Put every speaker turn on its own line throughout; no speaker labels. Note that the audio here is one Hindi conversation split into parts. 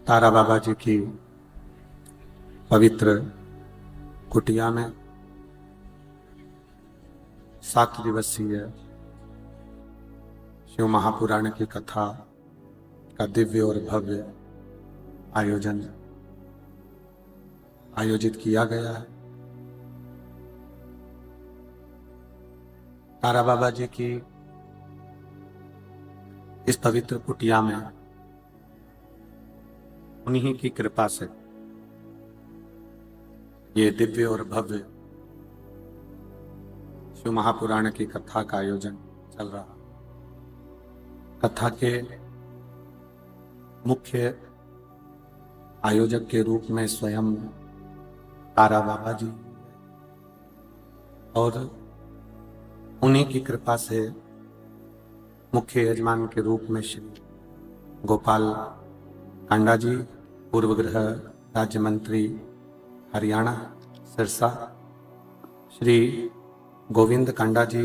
तारा बाबा जी की पवित्र कुटिया में 7 दिवसीय शिव महापुराण की कथा का दिव्य और भव्य आयोजित किया गया है। तारा बाबा जी की इस पवित्र कुटिया में उन्हीं की कृपा से ये दिव्य और भव्य शिव महापुराण की कथा का आयोजन चल रहा। कथा के मुख्य आयोजक के रूप में स्वयं तारा बाबा जी और उन्हीं की कृपा से मुख्य यजमान के रूप में श्री गोपाल कांडा जी, पूर्व गृह राज्य मंत्री हरियाणा सिरसा, श्री गोविंद कांडा जी,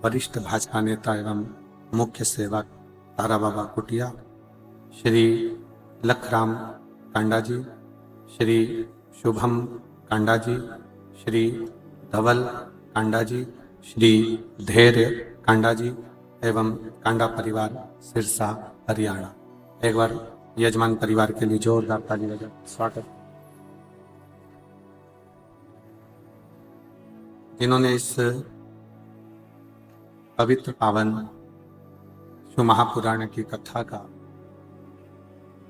वरिष्ठ भाजपा नेता एवं मुख्य सेवक तारा बाबा कुटिया, श्री लखराम कांडा जी, श्री शुभम कांडा जी, श्री धवल कांडा जी, श्री धैर्य कांडा जी एवं कांडा परिवार सिरसा हरियाणा। एक बार यजमान परिवार के लिए जोरदार ताली बजा स्वागत। जिन्होंने इस पवित्र पावन शिव महापुराण की कथा का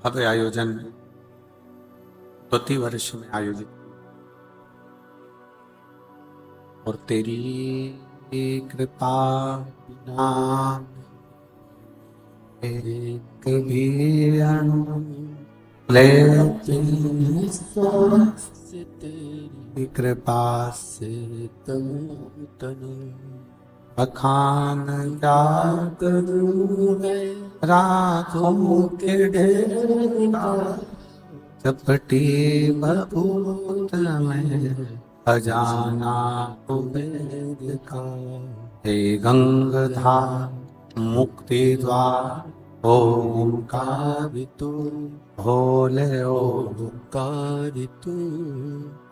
भव्य आयोजन 32 वर्ष में आयोजित और तेरी कृपा बिना एक भी अणु तेरी कृपा से तनु बखान क्या करूं मैं राखों के ढेर चपटी बबूत में अजाना कुबेर का। हे गंगाधार मुक्ति द्वार ओंकार तू, भोले ओंकार तू,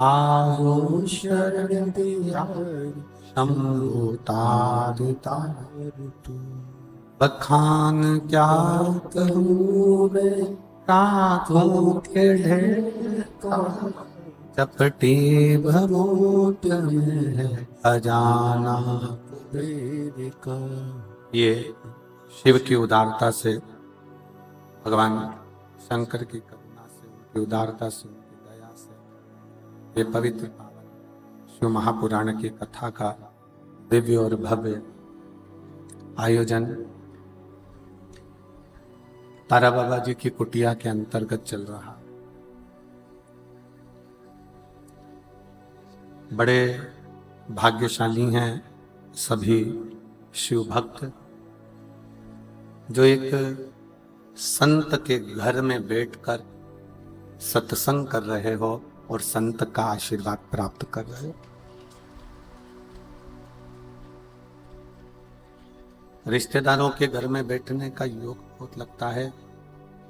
आओ शरण बिहारी शंभु तार तार तू। बखान क्या करूं मैं राखों के ढेर का चपटी भभूत में अजाना कुबेर का। ये शिव की उदारता से, भगवान शंकर की करुणा से, उनकी उदारता से, उनकी दया से ये पवित्र पावन शिव महापुराण की कथा का दिव्य और भव्य आयोजन तारा बाबा जी की कुटिया के अंतर्गत चल रहा। बड़े भाग्यशाली हैं सभी शिव भक्त जो एक संत के घर में बैठकर सत्संग कर रहे हो और संत का आशीर्वाद प्राप्त कर रहे हो। रिश्तेदारों के घर में बैठने का योग बहुत लगता है,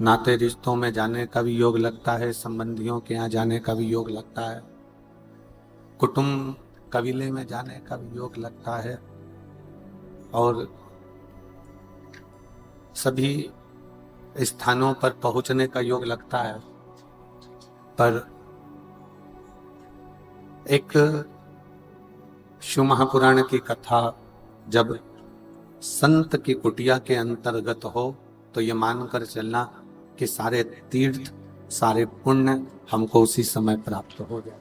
नाते रिश्तों में जाने का भी योग लगता है, संबंधियों के यहाँ जाने का भी योग लगता है, कुटुंब कबीले में जाने का भी योग लगता है और सभी स्थानों पर पहुंचने का योग लगता है। पर एक शिव महापुराण की कथा जब संत की कुटिया के अंतर्गत हो तो ये मानकर चलना कि सारे तीर्थ, सारे पुण्य हमको उसी समय प्राप्त हो जाते।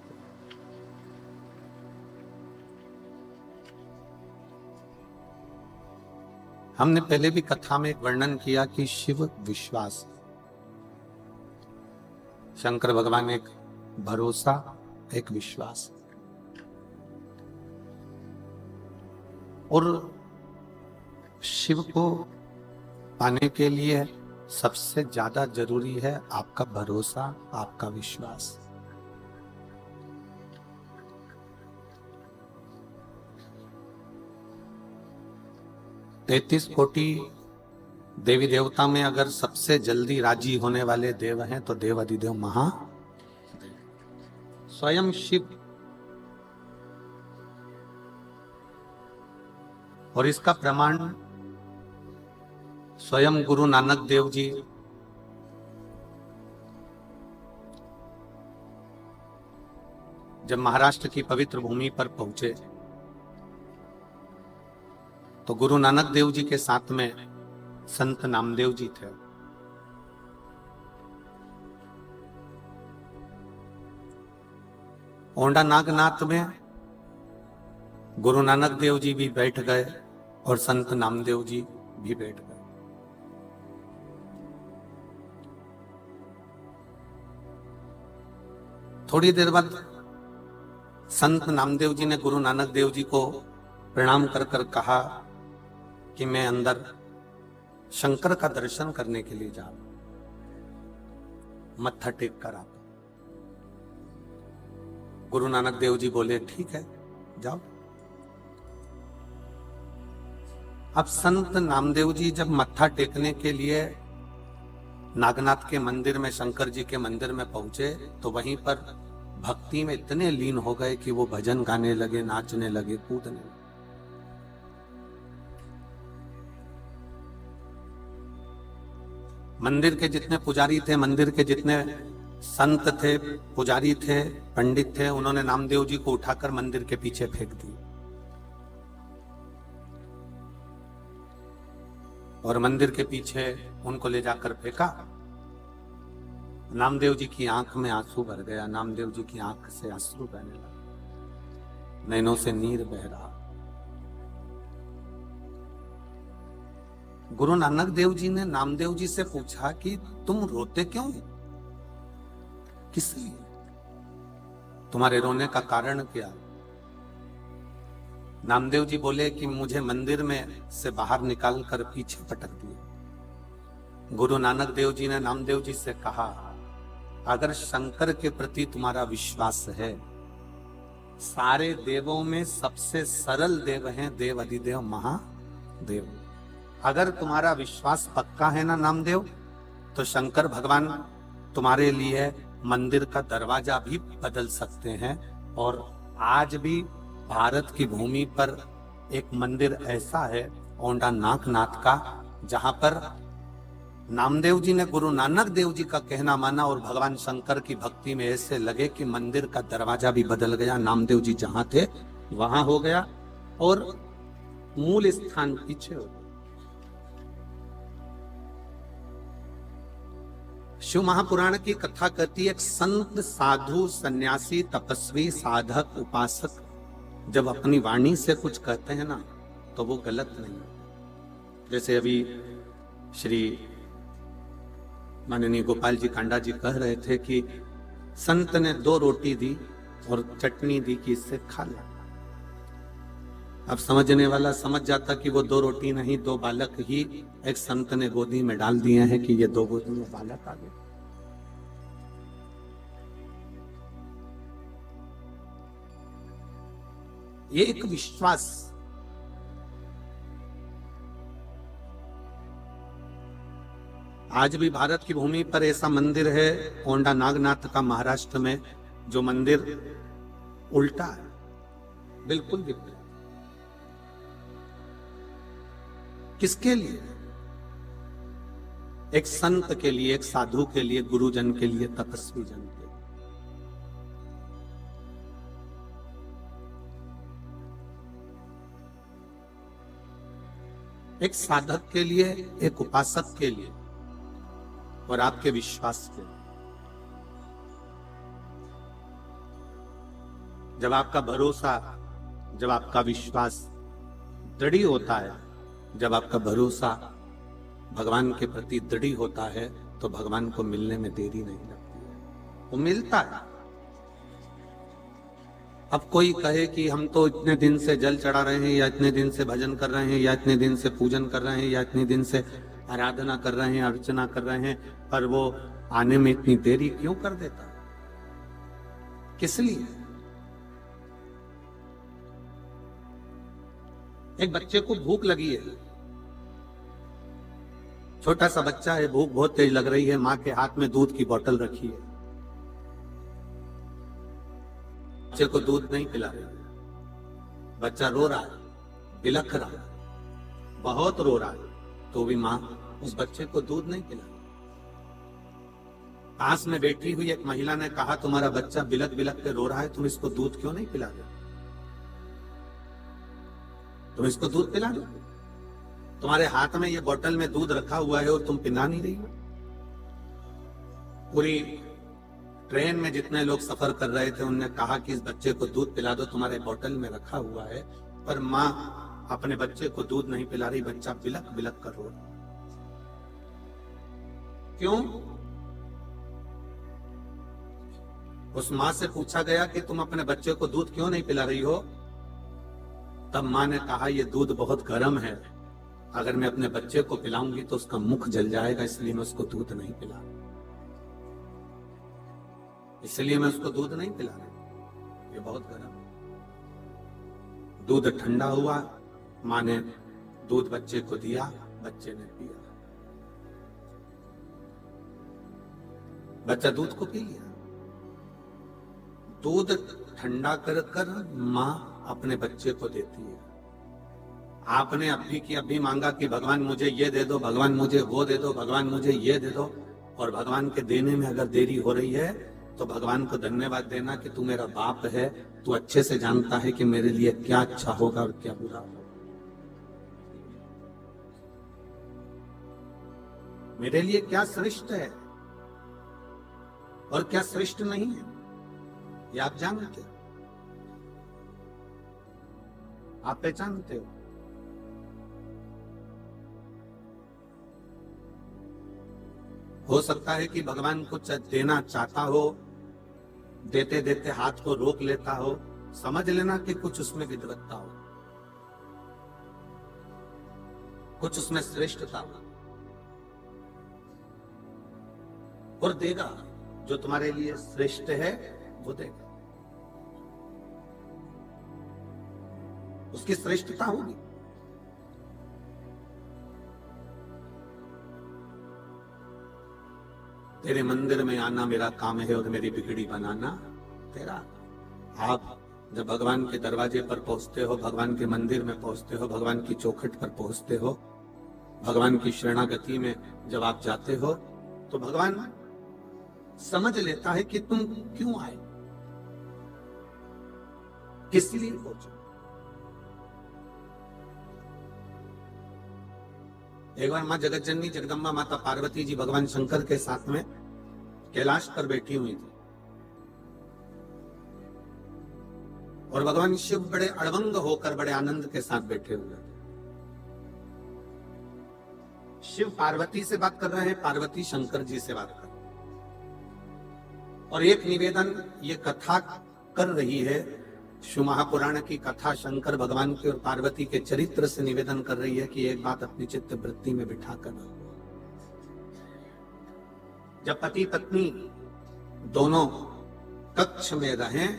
हमने पहले भी कथा में एक वर्णन किया कि शिव विश्वास, शंकर भगवान एक भरोसा, एक विश्वास, और शिव को पाने के लिए सबसे ज्यादा जरूरी है आपका भरोसा, आपका विश्वास। तैतीस कोटि देवी देवता में अगर सबसे जल्दी राजी होने वाले देव हैं तो देव अधिदेव स्वयं शिव। और इसका प्रमाण स्वयं गुरु नानक देव जी जब महाराष्ट्र की पवित्र भूमि पर पहुंचे तो गुरु नानक देव जी के साथ में संत नामदेव जी थे। ओंडा नागनाथ में गुरु नानक देव जी भी बैठ गए और संत नामदेव जी भी बैठ गए। थोड़ी देर बाद संत नामदेव जी ने गुरु नानक देव जी को प्रणाम कर कर कहा कि मैं अंदर शंकर का दर्शन करने के लिए जा रहा हूं, मत्था टेक कर आता। गुरु नानक देव जी बोले ठीक है जाओ। अब संत नामदेव जी जब मत्था टेकने के लिए नागनाथ के मंदिर में, शंकर जी के मंदिर में पहुंचे तो वहीं पर भक्ति में इतने लीन हो गए कि वो भजन गाने लगे, नाचने लगे, कूदने लगे। मंदिर के जितने पुजारी थे, मंदिर के जितने संत थे, पुजारी थे, पंडित थे, उन्होंने नामदेव जी को उठाकर मंदिर के पीछे फेंक दी और मंदिर के पीछे उनको ले जाकर फेंका। नामदेव जी की आंख में आंसू भर गया, नामदेव जी की आंख से आंसू बहने लगा, नैनों से नीर बह रहा। गुरु नानक देव जी ने नामदेव जी से पूछा कि तुम रोते क्यों हो? किस लिए? तुम्हारे रोने का कारण क्या? नामदेव जी बोले कि मुझे मंदिर में से बाहर निकाल कर पीछे पटक दिया। गुरु नानक देव जी ने नामदेव जी से कहा, अगर शंकर के प्रति तुम्हारा विश्वास है, सारे देवों में सबसे सरल देव हैं देव अधिदेव महादेव। अगर तुम्हारा विश्वास पक्का है ना नामदेव, तो शंकर भगवान तुम्हारे लिए मंदिर का दरवाजा भी बदल सकते हैं। और आज भी भारत की भूमि पर एक मंदिर ऐसा है ओंडा नागनाथ का, जहां पर नामदेव जी ने गुरु नानक देव जी का कहना माना और भगवान शंकर की भक्ति में ऐसे लगे कि मंदिर का दरवाजा भी बदल गया। नामदेव जी जहां थे वहां हो गया और मूल स्थान पीछे हो गया। शिव महापुराण की कथा कहती है, एक संत, साधु, सन्यासी, तपस्वी, साधक, उपासक जब अपनी वाणी से कुछ कहते हैं ना तो वो गलत नहीं। जैसे अभी श्री माननीय गोपाल जी कांडा जी कह रहे थे कि संत ने 2 रोटी दी और चटनी दी कि इससे खा ला। अब समझने वाला समझ जाता कि वो 2 रोटी नहीं, 2 बालक ही एक संत ने गोदी में डाल दिए हैं कि ये 2 गोदी में बालक आ गए। ये एक विश्वास। आज भी भारत की भूमि पर ऐसा मंदिर है ओंडा नागनाथ का, महाराष्ट्र में, जो मंदिर उल्टा है, बिल्कुल विपरीत। किसके लिए? एक संत के लिए, एक साधु के लिए, गुरुजन के लिए, तपस्वी जन के लिए। एक साधक के लिए, एक उपासक के लिए और आपके विश्वास के लिए। जब आपका भरोसा, जब आपका विश्वास दृढ़ होता है, जब आपका भरोसा भगवान के प्रति दृढ़ होता है तो भगवान को मिलने में देरी नहीं लगती है, वो मिलता है। अब कोई कहे कि हम तो इतने दिन से जल चढ़ा रहे हैं, या इतने दिन से भजन कर रहे हैं, या इतने दिन से पूजन कर रहे हैं, या इतने दिन से आराधना कर रहे हैं, अर्चना कर रहे हैं, पर वो आने में इतनी देरी क्यों कर देता? किस लिए? एक बच्चे को भूख लगी है, छोटा सा बच्चा है, भूख बहुत तेज लग रही है, माँ के हाथ में दूध की बोतल रखी है, बच्चे को दूध नहीं पिला रही है, बच्चा रो रहा है, बिलख रहा है, बहुत रो रहा है, तो भी माँ उस बच्चे को दूध नहीं पिला रही। पास में बैठी हुई एक महिला ने कहा, तुम्हारा बच्चा बिलख बिलख के रो रहा है, तुम इसको दूध क्यों नहीं पिला रहे? तुम इसको दूध पिला दो, तुम्हारे हाथ में ये बोतल में दूध रखा हुआ है और तुम पिला नहीं रही हो। पूरी ट्रेन में जितने लोग सफर कर रहे थे उन्होंने कहा कि इस बच्चे को दूध पिला दो, तुम्हारे बोतल में रखा हुआ है, पर माँ अपने बच्चे को दूध नहीं पिला रही, बच्चा बिलख बिलख कर रो रहा। क्यों? उस माँ से पूछा गया कि तुम अपने बच्चे को दूध क्यों नहीं पिला रही हो? तब माँ ने कहा, ये दूध बहुत गर्म है, अगर मैं अपने बच्चे को पिलाऊंगी तो उसका मुख जल जाएगा, इसलिए मैं उसको दूध नहीं पिला रही, इसलिए मैं उसको दूध नहीं पिला रही, ये बहुत गर्म है। दूध ठंडा हुआ, माँ ने दूध बच्चे को दिया, बच्चे ने पिया, बच्चा दूध को पी लिया। दूध ठंडा कर कर माँ अपने बच्चे को देती है। आपने अभी की अभी मांगा कि भगवान मुझे ये दे दो, भगवान मुझे वो दे दो, भगवान मुझे ये दे दो, और भगवान के देने में अगर देरी हो रही है तो भगवान को धन्यवाद देना कि तू मेरा बाप है, तू अच्छे से जानता है कि मेरे लिए क्या अच्छा होगा और क्या बुरा होगा, मेरे लिए क्या श्रेष्ठ है और क्या श्रेष्ठ नहीं है, ये आप जानते हो, आप पहचानते हो। हो सकता है कि भगवान कुछ देना चाहता हो, देते देते हाथ को रोक लेता हो, समझ लेना कि कुछ उसमें विद्वत्ता हो, कुछ उसमें श्रेष्ठता हो, और देगा जो तुम्हारे लिए श्रेष्ठ है, वो देगा, उसकी श्रेष्ठता होगी। तेरे मंदिर में आना मेरा काम है और मेरी बिगड़ी बनाना तेरा। आप जब भगवान के दरवाजे पर पहुंचते हो, भगवान के मंदिर में पहुंचते हो, भगवान की चौखट पर पहुंचते हो, भगवान की शरणागति में जब आप जाते हो, तो भगवान समझ लेता है कि तुम क्यों आए, किस लिए पहुंचे। एक बार मां जगत जननी जगदम्बा माता पार्वती जी भगवान शंकर के साथ में कैलाश पर बैठी हुई थी, और भगवान शिव बड़े अड़बंग होकर बड़े आनंद के साथ बैठे हुए थे। शिव पार्वती से बात कर रहे हैं, पार्वती शंकर जी से बात कर रहे हैं, और एक निवेदन ये कथा कर रही है, शिव महापुराण की कथा शंकर भगवान के और पार्वती के चरित्र से निवेदन कर रही है कि एक बात अपनी चित्त वृत्ति में बिठा कर, जब पति पत्नी दोनों कक्ष में रहें,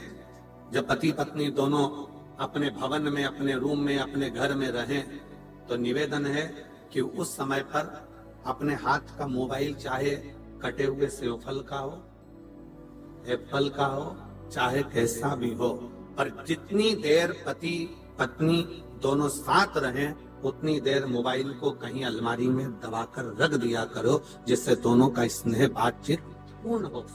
जब पति पत्नी दोनों अपने भवन में, अपने रूम में, अपने घर में रहें, तो निवेदन है कि उस समय पर अपने हाथ का मोबाइल चाहे कटे हुए सेवफल का हो, एप्पल का हो, चाहे कैसा भी हो, पर जितनी देर पति पत्नी दोनों साथ रहें, उतनी देर मोबाइल को कहीं अलमारी में दबाकर रख दिया करो, जिससे दोनों का स्नेह बातचीत पूर्ण हो।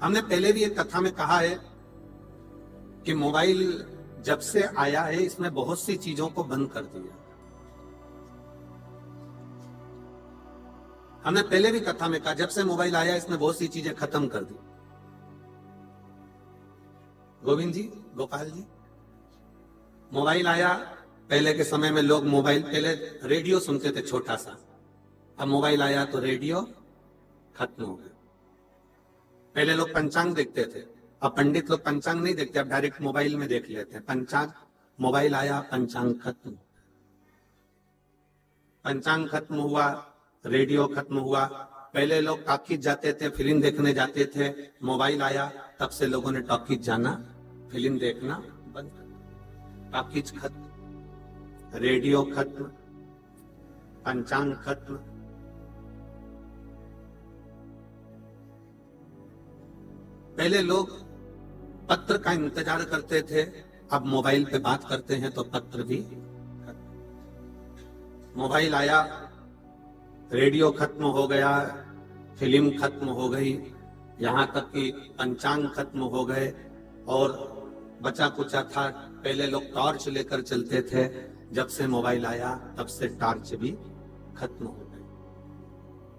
हमने पहले भी एक कथा में कहा है कि मोबाइल जब से आया है, इसमें बहुत सी चीजों को बंद कर दिया। हमने पहले भी कथा में कहा, जब से मोबाइल आया इसने बहुत सी चीजें खत्म कर दी। गोविंद जी, गोपाल जी, मोबाइल आया, पहले के समय में लोग मोबाइल, पहले रेडियो सुनते थे छोटा सा, अब मोबाइल आया तो रेडियो खत्म हो गया। पहले लोग पंचांग देखते थे, अब पंडित लोग पंचांग नहीं देखते, अब डायरेक्ट मोबाइल में देख लेते हैं पंचांग। मोबाइल आया, पंचांग खत्म, पंचांग खत्म हुआ, रेडियो खत्म हुआ। पहले लोग टॉकीज जाते थे, फिल्म देखने जाते थे, मोबाइल आया तब से लोगों ने टॉकीज जाना, फिल्म देखना बंद कर, टॉकीज खत्म। रेडियो खत्म, पंचांग खत्म, पहले लोग पत्र का इंतजार करते थे, अब मोबाइल पे बात करते हैं तो पत्र भी खत्म। मोबाइल आया, रेडियो खत्म हो गया, फिल्म खत्म हो गई, यहाँ तक कि पंचांग खत्म हो गए, और बचा कुचा था पहले लोग टॉर्च लेकर चलते थे, जब से मोबाइल आया तब से टॉर्च भी खत्म हो गई।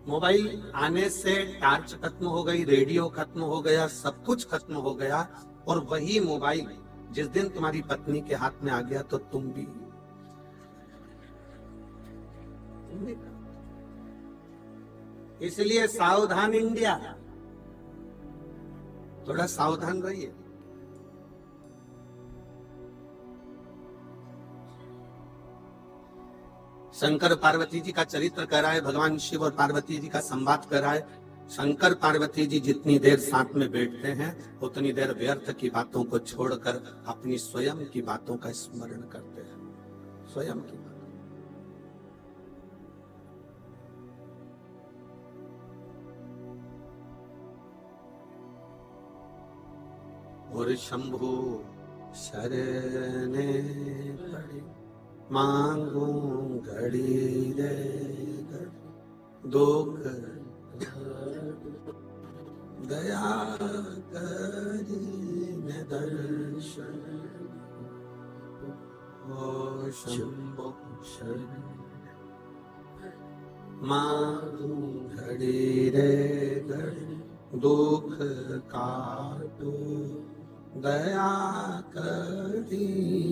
मोबाइल आने से टॉर्च खत्म हो गई, रेडियो खत्म हो गया, सब कुछ खत्म हो गया, और वही मोबाइल जिस दिन तुम्हारी पत्नी के हाथ में आ गया तो तुम भी। इसलिए सावधान इंडिया, थोड़ा सावधान रहिए। शंकर पार्वती जी का चरित्र कर रहा है, भगवान शिव और पार्वती जी का संवाद कर रहा है। शंकर पार्वती जी जितनी देर साथ में बैठते हैं उतनी देर व्यर्थ की बातों को छोड़कर अपनी स्वयं की बातों का स्मरण करते हैं, स्वयं की बात। और शंभु शरणे पड़े मांगू घड़ी रे घड़ी, दुख दया करी न दर्शन, ओ शंभु शरण मांगू घड़ी रे घड़ी, दुख काटो दया करी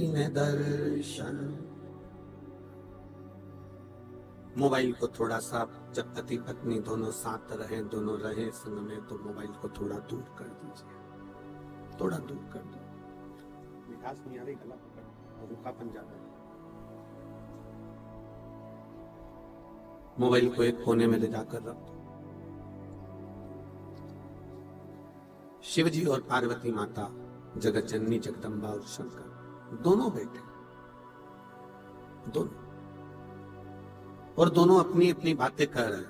न दर्शन। मोबाइल को थोड़ा सा, जब पति पत्नी दोनों साथ रहे, दोनोरहे संग में, तो मोबाइल को थोड़ा दूर कर दीजिए, थोड़ा दूर कर दो। मिठास नहीं आ रही, गला पकड़, रूखापन ज्यादा। मोबाइल को एक कोने में ले जाकर रख दो। शिव जी और पार्वती माता, जगत जननी जगदम्बा और शंकर दोनों बैठे, दोनों, और दोनों अपनी अपनी बातें कर रहे हैं।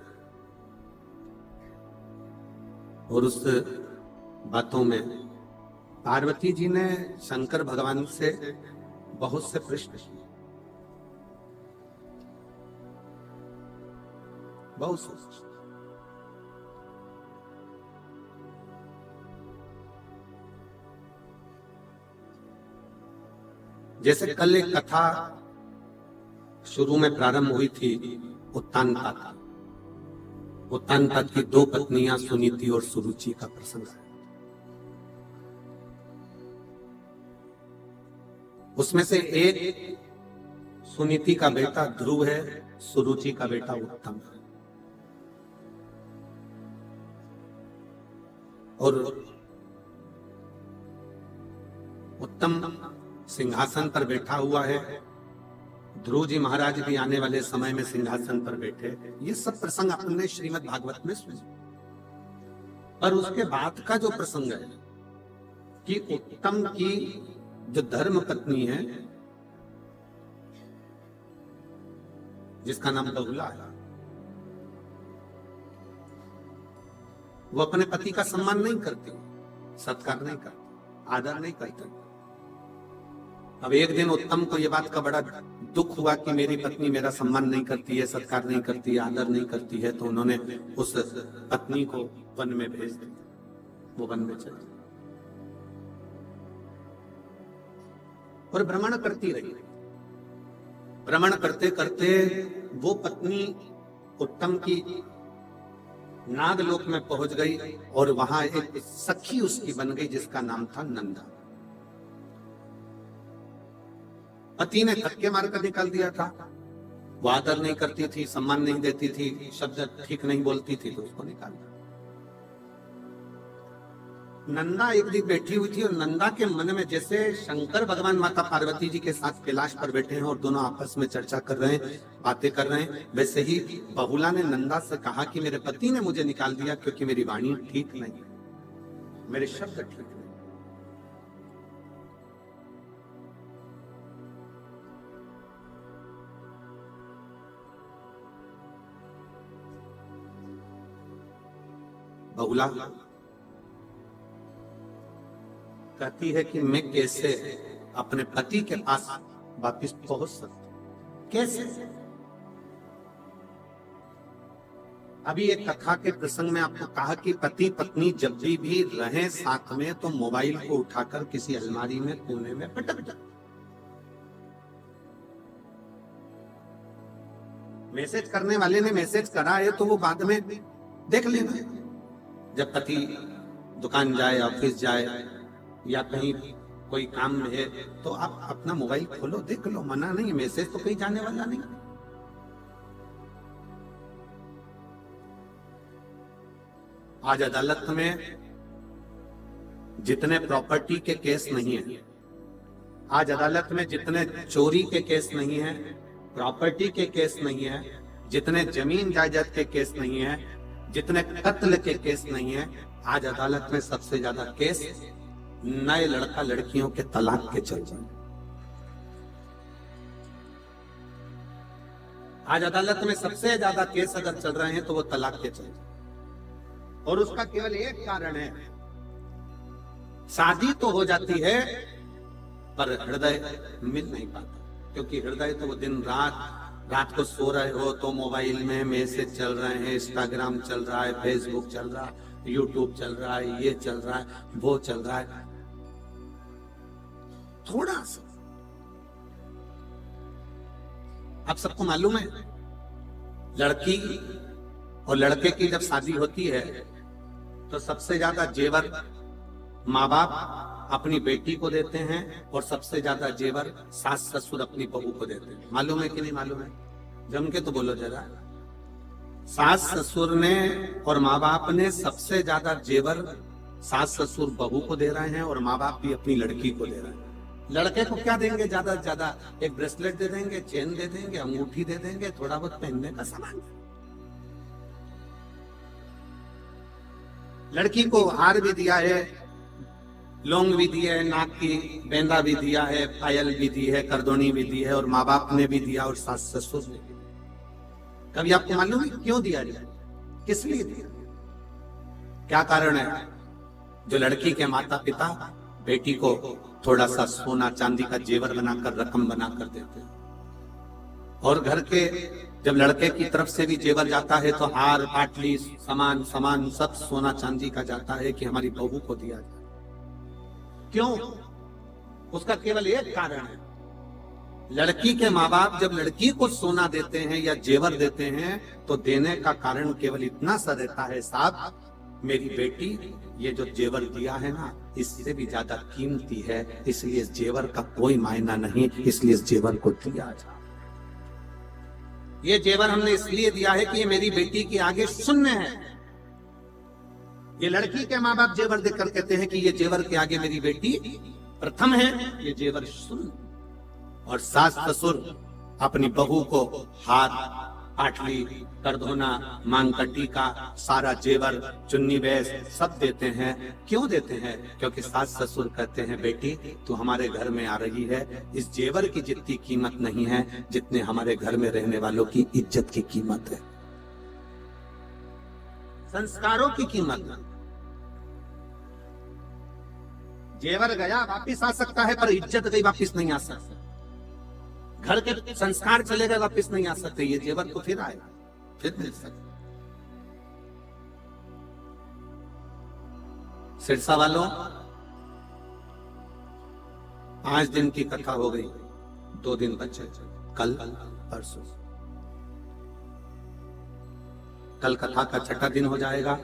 और उस बातों में पार्वती जी ने शंकर भगवान से बहुत से प्रश्न किए, बहुत से। जैसे कल एक कथा शुरू में प्रारंभ हुई थी, उत्तानपाद, उत्तानपाद की दो पत्नियां सुनीति और सुरुचि का प्रसंग है। उसमें से एक सुनीति का बेटा ध्रुव है, सुरुचि का बेटा उत्तम है। और उत्तम सिंहासन पर बैठा हुआ है, ध्रुव जी महाराज भी आने वाले समय में सिंहासन पर बैठे। ये सब प्रसंग आपने श्रीमद् भागवत में सुने। और उसके बाद का जो प्रसंग है कि उत्तम की जो धर्म पत्नी है, जिसका नाम बहुला है, वो अपने पति का सम्मान नहीं करती, सत्कार नहीं करती, आदर नहीं करती। अब एक दिन उत्तम को ये बात का बड़ा दुख हुआ कि मेरी पत्नी मेरा सम्मान नहीं करती है, सत्कार नहीं करती है, आदर नहीं करती है, तो उन्होंने उस पत्नी को वन में भेज दिया। वो वन में चली और भ्रमण करती रही। भ्रमण करते करते वो पत्नी उत्तम की नागलोक में पहुंच गई, और वहां एक सखी उसकी बन गई जिसका नाम था नंदा। पति ने धक्के मारकर निकाल दिया था, वो आदर नहीं करती थी, सम्मान नहीं देती थी, शब्द ठीक नहीं बोलती थी, तो उसको निकाल दिया। नंदा एक दिन बैठी हुई थी, और नंदा के मन में, जैसे शंकर भगवान माता पार्वती जी के साथ कैलाश पर बैठे हैं और दोनों आपस में चर्चा कर रहे हैं, बातें कर रहे हैं, वैसे ही बहुला ने नंदा से कहा कि मेरे पति ने मुझे निकाल दिया क्योंकि मेरी वाणी ठीक नहीं, मेरे शब्द ठीक नहीं। बहुला कहती है कि मैं कैसे अपने पति के पास वापिस पहुंच सकती, कैसे? अभी एक कथा के प्रसंग में आपको कहा कि पति पत्नी जब भी रहे साथ में तो मोबाइल को उठाकर किसी अलमारी में कोने में पटक दो। मैसेज करने वाले ने मैसेज करा है तो वो बाद में देख लेना। जब पति दुकान जाए, ऑफिस जाए या कहीं कोई काम में है तो आप अपना मोबाइल खोलो, देख लो, मना नहीं, मैसेज तो कहीं जाने वाला नहीं। आज अदालत में जितने प्रॉपर्टी के केस नहीं है, आज अदालत में जितने चोरी के केस नहीं है, प्रॉपर्टी के केस नहीं है, जितने जमीन जायदाद के केस नहीं है, जितने कत्ल के केस नहीं है, आज अदालत में सबसे ज्यादा केस नए लड़का लड़कियों के तलाक के चल रहे हैं। आज अदालत में सबसे ज्यादा केस अगर चल रहे हैं तो वो तलाक के चल रहे हैं। और उसका केवल एक कारण है, शादी तो हो जाती है पर हृदय मिल नहीं पाता, क्योंकि हृदय तो वो दिन रात को सो रहे हो तो मोबाइल में मैसेज चल रहे हैं, इंस्टाग्राम चल रहा है, फेसबुक चल रहा है, यूट्यूब चल रहा है, ये चल रहा है, वो चल रहा है। थोड़ा सा आप सबको मालूम है, लड़की और लड़के की जब शादी होती है तो सबसे ज्यादा जेवर माँ बाप अपनी बेटी को देते हैं और सबसे ज्यादा जेवर सास ससुर अपनी बहू को देते हैं। मालूम है कि नहीं मालूम है? जम के तो बोलो जरा। सास ससुर ने और माँ बाप ने सबसे ज्यादा जेवर सास ससुर बहू को दे रहे हैं और माँ बाप भी अपनी लड़की को दे रहे हैं। लड़के को क्या देंगे? ज्यादा से ज्यादा एक ब्रेसलेट दे देंगे, चेन दे देंगे, अंगूठी दे देंगे, थोड़ा बहुत पहनने का सामान। लड़की को हार भी दिया है, लौंग भी दिया है, नाक की बेंदा भी दिया है, पायल भी दी है, करदोनी भी दी है, और माँ बाप ने भी दिया और सास ससुर ने भी दिया। कभी आपको मालूम है क्यों दिया जाए? किस लिए दिया? क्या कारण है? जो लड़की के माता पिता बेटी को थोड़ा सा सोना चांदी का जेवर बनाकर, रकम बनाकर देते हैं, और घर के जब लड़के की तरफ से भी जेवर जाता है तो हार पाटली सामान सब सोना चांदी का जाता है कि हमारी बहू को दिया जाए। क्यों? उसका केवल एक कारण है, लड़की के माँ बाप जब लड़की को सोना देते हैं या जेवर देते हैं तो देने का कारण केवल इतना सा रहता है, साहब मेरी बेटी ये जो जेवर दिया है ना इससे भी ज्यादा कीमती है, इसलिए इस जेवर का कोई मायना नहीं, इसलिए इस जेवर को दिया जाए। ये जेवर हमने इसलिए दिया है कि ये मेरी बेटी के आगे शून्य है। ये लड़की के माँ बाप जेवर देकर कहते हैं कि ये जेवर के आगे मेरी बेटी प्रथम है, ये जेवर शून्य। और सास ससुर अपनी बहू को हाथ पाटली, करधोना, मांग का टीका, सारा जेवर, चुन्नी बैस सब देते हैं। क्यों देते हैं? क्योंकि सास ससुर कहते हैं बेटी तू हमारे घर में आ रही है, इस जेवर की जितनी कीमत नहीं है जितने हमारे घर में रहने वालों की इज्जत की कीमत है, संस्कारों की कीमत। जेवर गया वापिस आ सकता है पर इज्जत गई वापिस नहीं आ सकती, घर के संस्कार चले गए वापिस नहीं आ सकते, ये जेवर तो फिर आएगा, फिर मिल सकता। सिरसा वालों, 5 दिन की कथा हो गई, 2 दिन बचे, कल परसों। कल कथा का 6ठा दिन हो जाएगा,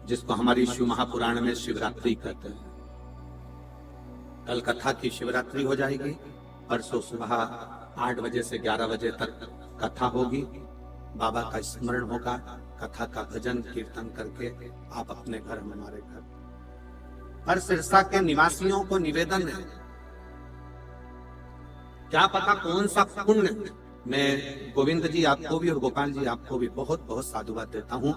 जिसको हमारी शिव महापुराण में शिवरात्रि कहते हैं। कल कथा की शिवरात्रि हो जाएगी। परसों सुबह 8 बजे से 11 बजे तक कथा होगी, बाबा का स्मरण होगा, कथा का भजन कीर्तन करके आप अपने घर, हमारे घर। हर सिरसा के निवासियों को निवेदन है, क्या पता कौन सा पुण्य, मैं गोविंद जी आपको भी और गोपाल जी आपको भी बहुत बहुत साधुवाद देता हूँ।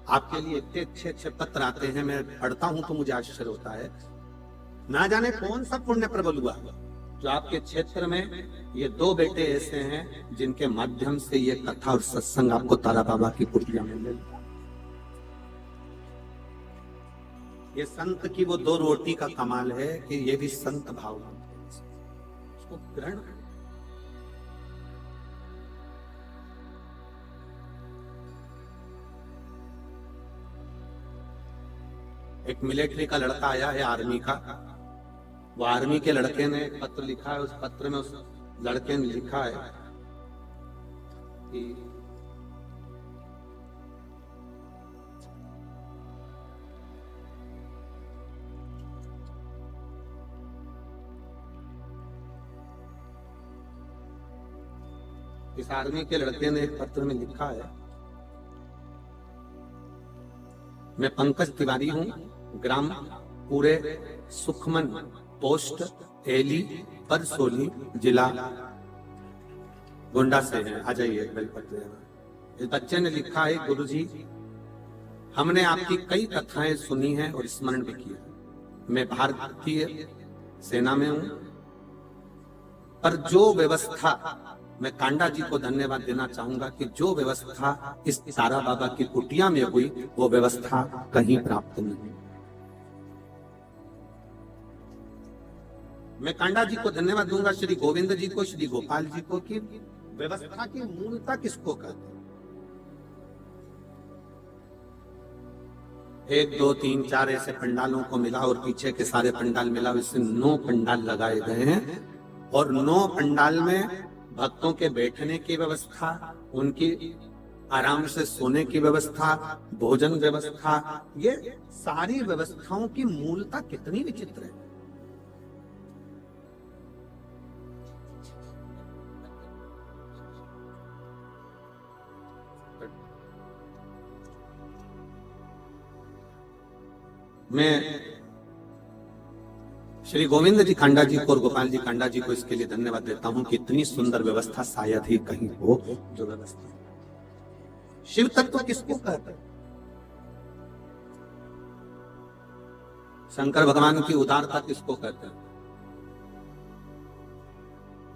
आपके लिए इतने अच्छे अच्छे पत्र आते हैं, मैं पढ़ता हूँ तो मुझे आश्चर्य होता है। ना जाने कौन सा पुण्य प्रबल हुआ जो आपके क्षेत्र में ये 2 बेटे ऐसे हैं जिनके माध्यम से ये कथा और सत्संग आपको तारा बाबा की कुटिया में मिल। ये संत की वो दो रोटी का कमाल है कि ये भी संत भाव उसको ग्रहण। एक मिलिट्री का लड़का आया है, आर्मी का। वो आर्मी के लड़के ने एक पत्र लिखा है, उस पत्र में उस लड़के ने लिखा है कि इस आर्मी के लड़के ने एक पत्र में लिखा है, मैं पंकज तिवारी हूं, ग्राम पूरे सुखमन, पोस्ट एली परसोली, जिला गोंडा से है, आ जाइए बेलपत्र। इस बच्चे ने लिखा है, गुरुजी हमने आपकी कई कथाएं सुनी हैं और स्मरण भी किया। मैं भारतीय सेना में हूं, पर जो व्यवस्था, मैं कांडा जी को धन्यवाद देना चाहूंगा कि जो व्यवस्था इस तारा बाबा की कुटिया में हुई वो व्यवस्था कहीं प्राप्त नहीं। मैं कांडा जी को धन्यवाद दूंगा, श्री गोविंद जी को, श्री गोपाल जी को, कि व्यवस्था की मूलता किसको कहते हैं। 1 2 3 4 ऐसे पंडालों को मिला और पीछे के सारे पंडाल मिला, इससे 9 पंडाल लगाए गए हैं और 9 पंडाल में भक्तों के बैठने की व्यवस्था, उनकी आराम से सोने की व्यवस्था, भोजन व्यवस्था, ये सारी व्यवस्थाओं की मूलता कितनी विचित्र है। मैं श्री गोविंद जी कांडा जी को और गोपाल जी कांडा जी को इसके लिए धन्यवाद देता हूं कि इतनी सुंदर व्यवस्था शायद ही कहीं हो जो व्यवस्था। शिव तत्व किसको कहते हैं? शंकर भगवान की उदारता किसको कहते हैं?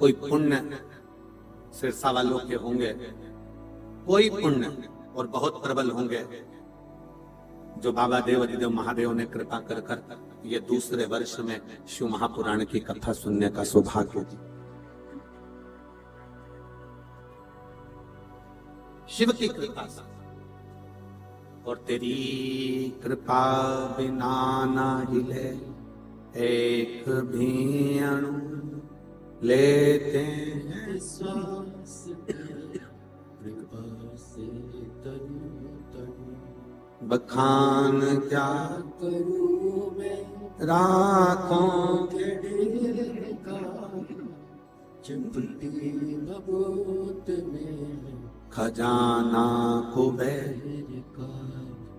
कोई पुण्य सिरसा वालों के होंगे, कोई पुण्य और बहुत प्रबल होंगे जो बाबा देव अधिदेव महादेव ने कृपा कर कर ये दूसरे वर्ष में शिव महापुराण की कथा सुनने का सौभाग्य दिया। शिव की कृपा से, और तेरी कृपा बिना ना हिले एक भी अणु लेते हैं श्वास, कृपा से तनु तनु बखान क्या करूं मैं, राखों के ढेर का चिमटी बबूत में खजाना कुबेर का।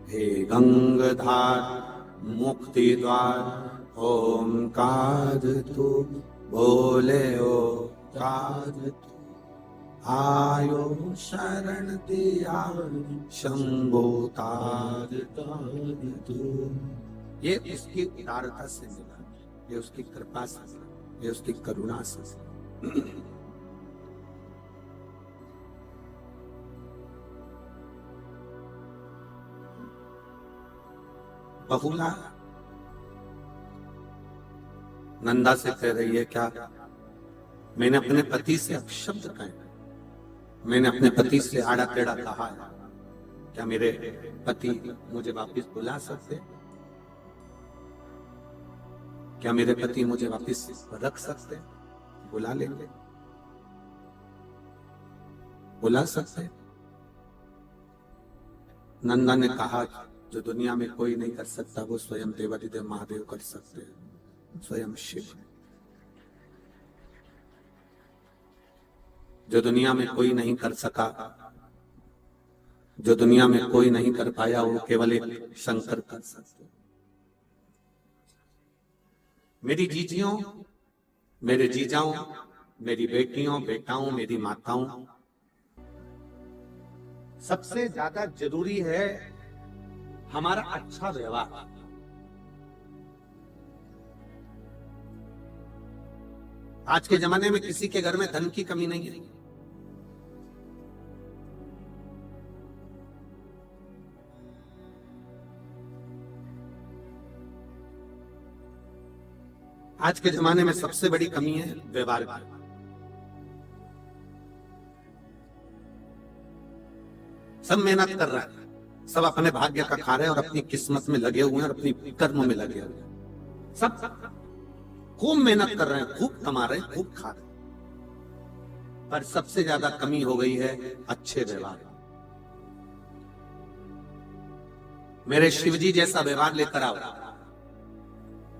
हे गंगाधार मुक्ति द्वार ओंकार तू, बोले ओंकार तू, आयो शरण दिया शंभो तार तार तू। ये उसकी उदारता से मिला, ये उसकी कृपा से मिला, ये उसकी करुणा से। बहुला नंदा से कह रही है, क्या मैंने अपने पति से अपशब्द कहे, मैंने अपने पति से आड़ा टेढ़ा कहा है, क्या मेरे पति मुझे वापस बुला सकते, क्या मेरे पति मुझे वापस रख सकते, बुला लेंगे, बुला सकते। नंदा ने कहा, जो दुनिया में कोई नहीं कर सकता वो स्वयं देवाधिदेव महादेव कर सकते हैं, स्वयं शिव। जो दुनिया में कोई नहीं कर सका, जो दुनिया में कोई नहीं कर पाया, वो केवल एक शंकर कर सकते। मेरी जीजियों, मेरे जीजाओं, मेरी बेटियों बेटाओं, मेरी माताओं, सबसे ज्यादा जरूरी है हमारा अच्छा व्यवहार। आज के जमाने में किसी के घर में धन की कमी नहीं है, आज के जमाने में सबसे बड़ी कमी है व्यवहार की। सब मेहनत कर रहा है, सब अपने भाग्य का खा रहे हैं और अपनी किस्मत में लगे हुए हैं और अपनी कर्म में लगे हुए हैं। सब खूब मेहनत कर रहे हैं, खूब कमा रहे हैं, खूब खा रहे हैं, पर सबसे ज्यादा कमी हो गई है अच्छे व्यवहार। मेरे शिवजी जैसा व्यवहार लेकर आओ।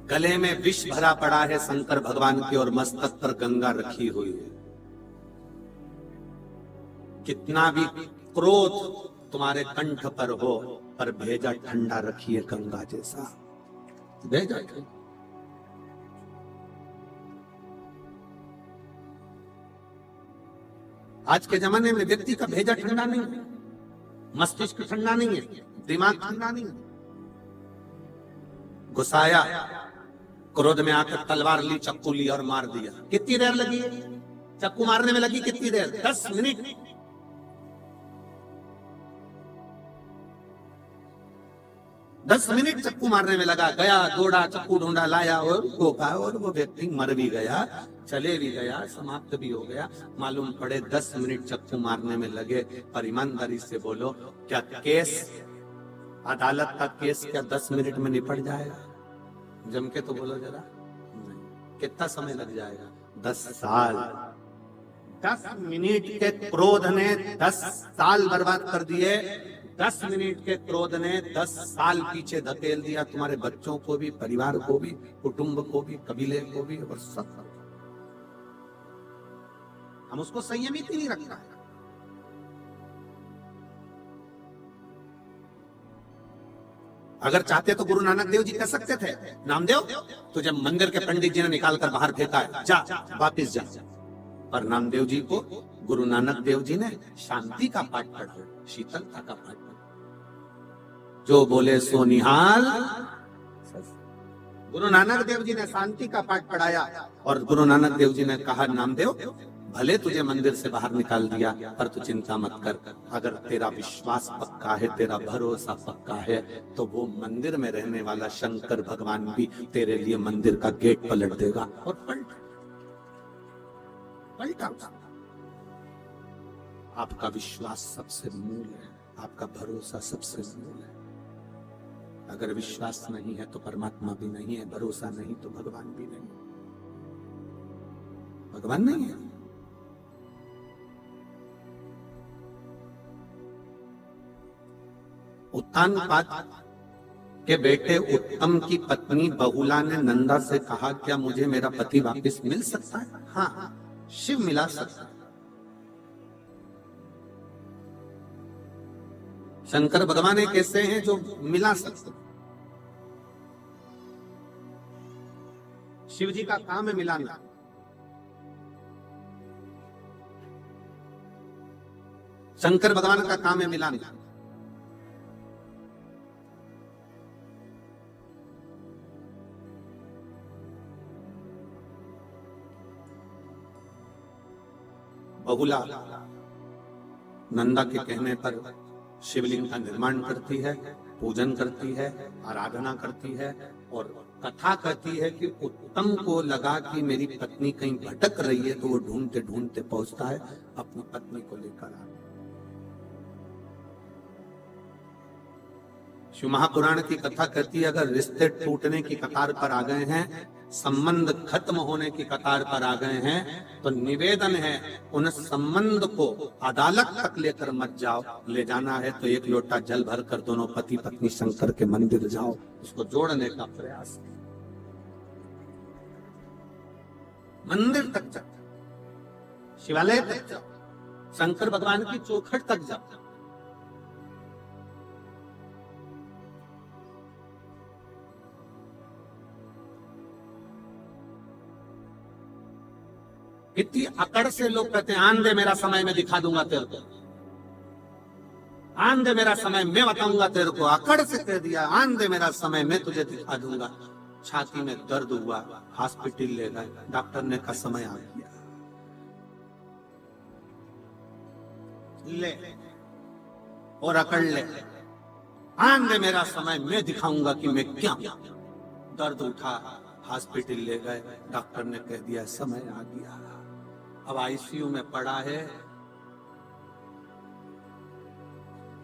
गले में विष भरा पड़ा है शंकर भगवान के और मस्तक पर गंगा रखी हुई है। कितना भी क्रोध तुम्हारे कंठ पर हो, पर भेजा ठंडा रखिए गंगा जैसा। भेजा आज के जमाने में व्यक्ति का भेजा ठंडा नहीं है, मस्तिष्क ठंडा नहीं है, दिमाग ठंडा नहीं है। गुस्साया, क्रोध में आकर तलवार ली, चक्कू ली और मार दिया। कितनी देर लगी चक्कू मारने में? लगी कितनी देर? 10 मिनट। 10 मिनट चक्कू मारने में लगा। गया, दौड़ा, चक्कू ढूंढा, लाया और ठोका और वो व्यक्ति मर भी गया, चले भी गया, समाप्त भी हो गया। मालूम पड़े 10 मिनट चक्कू मारने में लगे। पर ईमानदारी से बोलो, क्या केस, अदालत का केस क्या 10 मिनट में निपट जाएगा? जम के तो बोलो जरा। कितना समय लग जाएगा? 10 साल। 10 मिनट के क्रोध ने 10 साल बर्बाद कर दिए। 10 मिनट के क्रोध ने 10 साल पीछे धकेल दिया, तुम्हारे बच्चों को भी, परिवार को भी, कुटुंब को भी, कबीले को भी और सब। हम उसको संयमित ही नहीं रखना है। अगर चाहते तो गुरु नानक देव जी कह सकते थे, नामदेव तुझे मंदिर के पंडित जी ने निकाल कर बाहर फेंका है, जा वापिस जा। पर नामदेव जी को गुरु नानक देव जी ने शांति का पाठ पढ़ाया, शीतलता का पाठ पढ़ाया। जो बोले सो निहाल। गुरु नानक देव जी ने शांति का पाठ पढ़ाया और गुरु नानक देव जी ने कहा, नामदेव भले तुझे मंदिर से बाहर निकाल दिया, पर तू चिंता मत कर। अगर तेरा विश्वास पक्का है, तेरा भरोसा पक्का है, तो वो मंदिर में रहने वाला शंकर भगवान भी तेरे लिए मंदिर का गेट पलट देगा। और पलटा। आपका विश्वास सबसे मूल है, आपका भरोसा सबसे मूल है। अगर विश्वास नहीं है तो परमात्मा भी नहीं है, भरोसा नहीं तो भगवान भी नहीं। भगवान नहीं है। उत्तानपाद के बेटे उत्तम की पत्नी बहुला ने नंदा से कहा, क्या मुझे मेरा पति वापस मिल सकता है? हाँ, शिव मिला सकता है। शंकर भगवान एक ऐसे हैं जो मिला सकते। शिव जी का काम है मिलाना। शंकर भगवान का काम है मिलाना। बहुला नंदा के कहने पर शिवलिंग का निर्माण करती है, पूजन करती है, आराधना करती है और कथा कहती है कि उत्तम को लगा कि मेरी पत्नी कहीं भटक रही है, तो वो ढूंढते ढूंढते पहुंचता है, अपनी पत्नी को लेकर आता। शिव महापुराण की कथा कहती है, अगर रिश्ते टूटने की कतार पर आ गए हैं, संबंध खत्म होने की कतार पर आ गए हैं, तो निवेदन है उन संबंध को अदालत तक लेकर मत जाओ। ले जाना है तो एक लोटा जल भर कर दोनों पति पत्नी शंकर के मंदिर जाओ, उसको जोड़ने का प्रयास। मंदिर तक जाओ, शिवालय तक जाओ, शंकर भगवान की चौखट तक जाओ। कितनी अकड़ से लोग कहते हैं, आन दे मेरा समय में दिखा दूंगा तेरे को, आन दे मेरा समय मैं बताऊंगा तेरे को। अकड़ से कह दिया, आन दे मेरा समय मैं तुझे दिखा दूंगा। छाती में दर्द हुआ, हॉस्पिटल ले गए, डॉक्टर ने कहा समय आ गया, ले और अकड़ ले, आन दे मेरा समय मैं दिखाऊंगा कि मैं क्या। दर्द उठा, हॉस्पिटल ले गए, डॉक्टर ने कह दिया समय आ गया, अब आईसीयू में पड़ा है,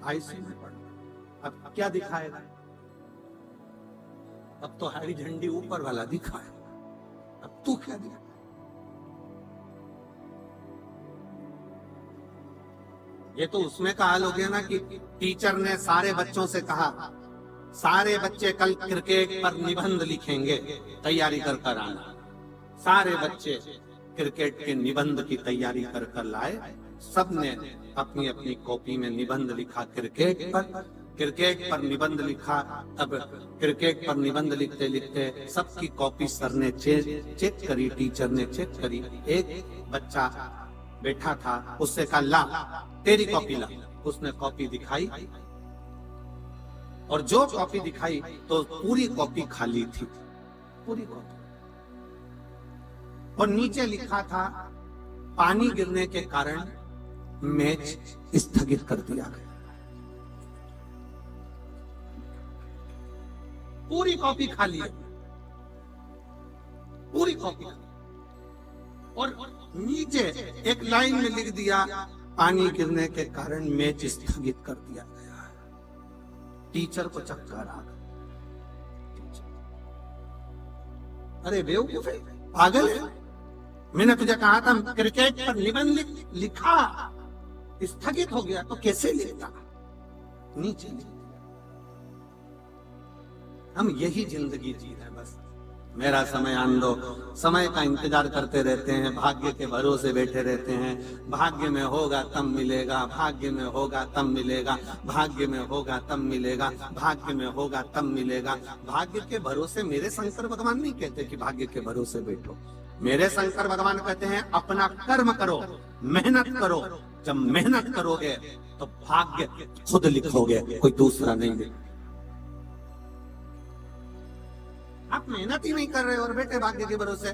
आईसीयू में पड़ा। अब क्या दिखाएगा? अब तो हरी झंडी ऊपर वाला दिखा है, अब तू क्या दिखा? ये तो उसमें का हाल हो गया ना कि टीचर ने सारे बच्चों से कहा, सारे बच्चे कल क्रिकेट पर निबंध लिखेंगे, तैयारी कर कर आना। सारे बच्चे क्रिकेट के निबंध की तैयारी कर कर लाए। सबने अपनी अपनी कॉपी में निबंध लिखा क्रिकेट पर निबंध लिखा। तब क्रिकेट पर निबंध लिखते लिखते सबकी कॉपी सर ने चेक करी, टीचर ने चेक करी। एक बच्चा बैठा था, उससे कहा ला तेरी कॉपी ला। उसने कॉपी दिखाई और जो कॉपी दिखाई तो पूरी कॉपी खाली थी, पूरी कॉपी। और नीचे लिखा था पानी गिरने के कारण मैच स्थगित कर दिया गया। पूरी कॉपी खाली है, पूरी कॉपी। और नीचे एक लाइन में लिख दिया पानी गिरने के कारण मैच स्थगित कर दिया गया। टीचर को चक्कर आ गया। अरे बेवकूफ है, पागल है, मैंने तुझे कहा था क्रिकेट पर निबंध लिखा, स्थगित हो गया तो कैसे लिखता? नीचे लिख दिया। हम यही जिंदगी जी रहे, बस मेरा समय आन दो, समय का इंतजार करते रहते हैं, भाग्य के भरोसे बैठे रहते हैं। भाग्य में होगा तब मिलेगा, भाग्य में होगा तब मिलेगा, भाग्य में होगा तब मिलेगा, भाग्य में होगा तब मिलेगा। भाग्य के भरोसे मेरे शंकर भगवान नहीं कहते कि भाग्य के भरोसे बैठो। मेरे शंकर भगवान कहते हैं अपना कर्म करो, मेहनत करो। जब मेहनत करोगे तो भाग्य खुद लिखोगे, कोई दूसरा नहीं लिखेगा। आप मेहनत ही नहीं कर रहे और बैठे भाग्य के भरोसे।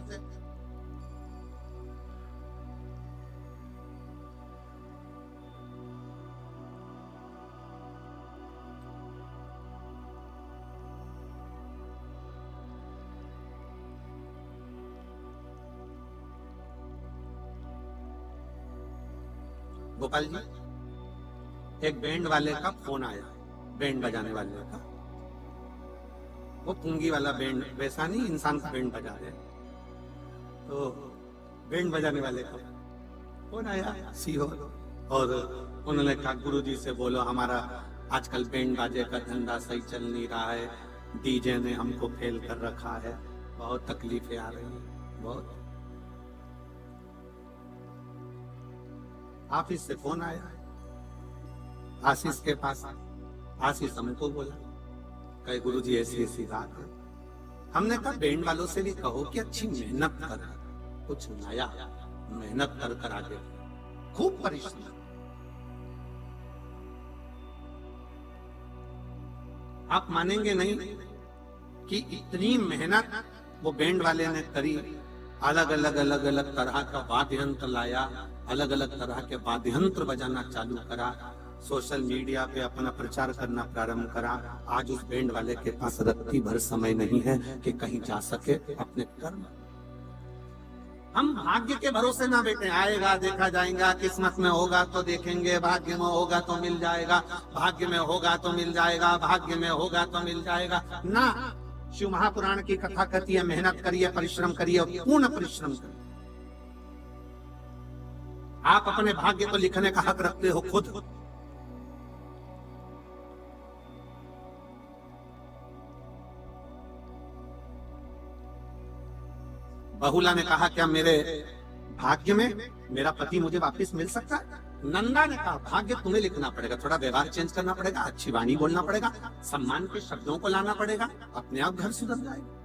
गोपाल जी, एक बैंड वाले का फोन आया, बैंड बजाने वाले का। वो पुंगी वाला बैंड, वैसा नहीं इंसान का बैंड बजा रहे, तो बैंड बजाने वाले का फोन आया सीओ, और उन्होंने कहा गुरुजी से बोलो हमारा आजकल बैंड बाजे का धंधा सही चल नहीं रहा है, डीजे ने हमको फेल कर रखा है, बहुत तकलीफें आ रही हैं, बहुत। ऑफिस से फोन आया आशीष के पास। आशीष हमको बोला कहे गुरुजी ऐसी ऐसी बात है। हमने कहा बैंड वालों से भी कहो कि अच्छी मेहनत कर, कुछ नया मेहनत कर कर आगे, खूब परिश्रम। आप मानेंगे नहीं कि इतनी मेहनत वो बैंड वाले ने करी। अलग अलग तरह का वाद्य यंत्र लाया, अलग अलग तरह के वाद्य यंत्र बजाना चालू करा, सोशल मीडिया पे अपना प्रचार करना प्रारंभ करा। आज उस बैंड वाले के पास रत्ती भर समय नहीं है कि कहीं जा सके अपने कर्म। हम भाग्य के भरोसे ना बैठे, आएगा देखा जाएगा, किस्मत में होगा तो देखेंगे, भाग्य में होगा तो मिल जाएगा, भाग्य में होगा तो मिल जाएगा, भाग्य में होगा तो मिल जाएगा ना। शिव महापुराण की कथा कहती है मेहनत करिए, परिश्रम करिए, पूर्ण परिश्रम करिए। आप अपने भाग्य को लिखने का हक रखते हो खुद। बहुला ने कहा क्या मेरे भाग्य में मेरा पति मुझे वापस मिल सकता है? नंदा ने कहा भाग्य तुम्हें लिखना पड़ेगा, थोड़ा व्यवहार चेंज करना पड़ेगा, अच्छी वाणी बोलना पड़ेगा, सम्मान के शब्दों को लाना पड़ेगा, अपने आप घर सुधर जाएगा।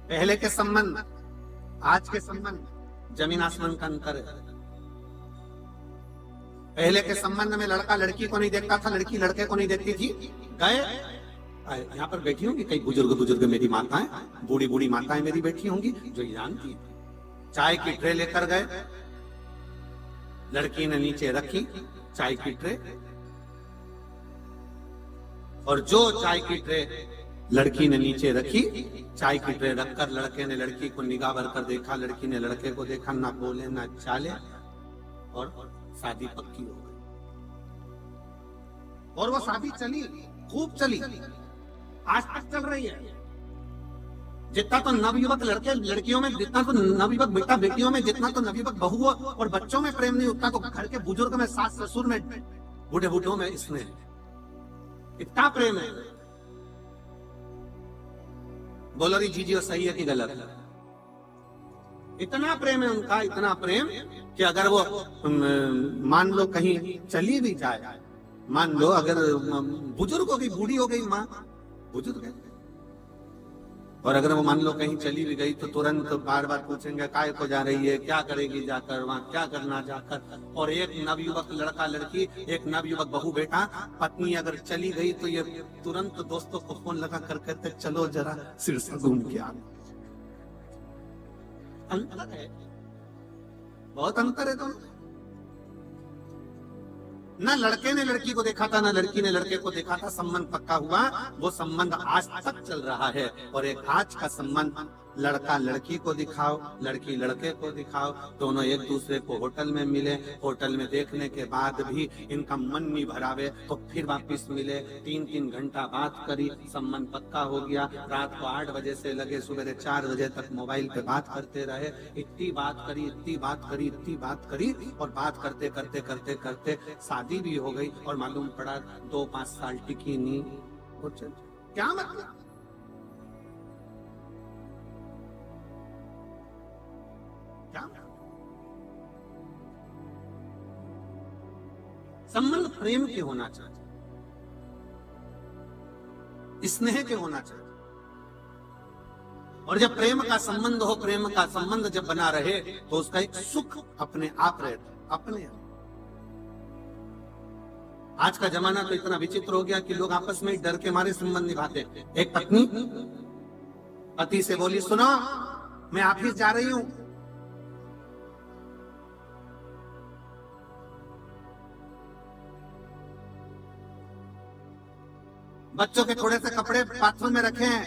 पहले के संबंध आज के संबंध जमीन आसमान का अंतर है। पहले के संबंध में लड़का लड़की को नहीं देखता था, लड़की लड़के को नहीं देखती थी। गए यहाँ पर बैठी होंगी कई बुजुर्ग मेरी माताएं, बूढ़ी बूढ़ी माताएं मेरी बैठी होंगी जो जानती है। चाय की ट्रे लेकर गए, लड़की ने नीचे रखी चाय की ट्रे, और जो चाय की ट्रे लड़की ने नीचे रखी, चाय की ट्रे रखकर लड़के ने लड़की को निगाह भर कर देखा, लड़की ने लड़के को देखा, ना बोले ना चाले, और शादी पक्की हो गई। और वो शादी चली, खूब चली, आज तक चल रही है। जितना तो नवयुवक लड़के लड़कियों में, जितना तो नवयुवक बेटा बेटियों में, जितना तो नवयुवक बहुओं और बच्चों में प्रेम नहीं, उतना तो घर के बुजुर्ग में, सास ससुर में, बूढ़े बूढ़ों में इसमें इतना प्रेम है। बोलो री जीजी सही है कि गलत? इतना प्रेम है उनका, इतना प्रेम कि अगर वो मान लो कहीं चली भी जाए, मान लो अगर बुजुर्ग हो गई, बूढ़ी हो गई माँ, बुजुर्ग है, और अगर वो मान लो कहीं चली भी गई तो तुरंत बार बार पूछेंगे काय को जा रही है, क्या करेगी जाकर, वहां क्या करना जाकर। और एक नवयुवक लड़का लड़की, एक नवयुवक बहू बेटा पत्नी अगर चली गई तो ये तुरंत दोस्तों को फोन लगा कर कहते चलो जरा सिरसा घूम के आ। अंतर है, बहुत अंतर है दोनों। ना लड़के ने लड़की को देखा था, ना लड़की ने लड़के को देखा था, संबंध पक्का हुआ, वो संबंध आज तक चल रहा है। और एक आज का संबंध, लड़का लड़की को दिखाओ, लड़की लड़के को दिखाओ, दोनों एक दूसरे को होटल में मिले, होटल में देखने के बाद भी इनका मन नहीं भरावे तो फिर वापिस मिले, 3-3 घंटा बात करी, संबंध पक्का हो गया। रात को 8 बजे से लगे सुबह 4 बजे तक मोबाइल पे बात करते रहे, इतनी बात करी, इतनी बात करी, इतनी बात करी, और बात करते करते करते करते शादी भी हो गई। और मालूम पड़ा 2-5 साल टिकी नहीं। क्या मतलब? संबंध प्रेम के होना चाहिए, स्नेह के होना चाहिए। और जब प्रेम का संबंध हो, प्रेम का संबंध जब बना रहे तो उसका एक सुख अपने आप रहता, अपने आप। आज का जमाना तो इतना विचित्र हो गया कि लोग आपस में डर के मारे संबंध निभाते। एक पत्नी पति से बोली, सुनो मैं ऑफिस जा रही हूं, बच्चों के थोड़े से कपड़े बाथरूम में रखे हैं,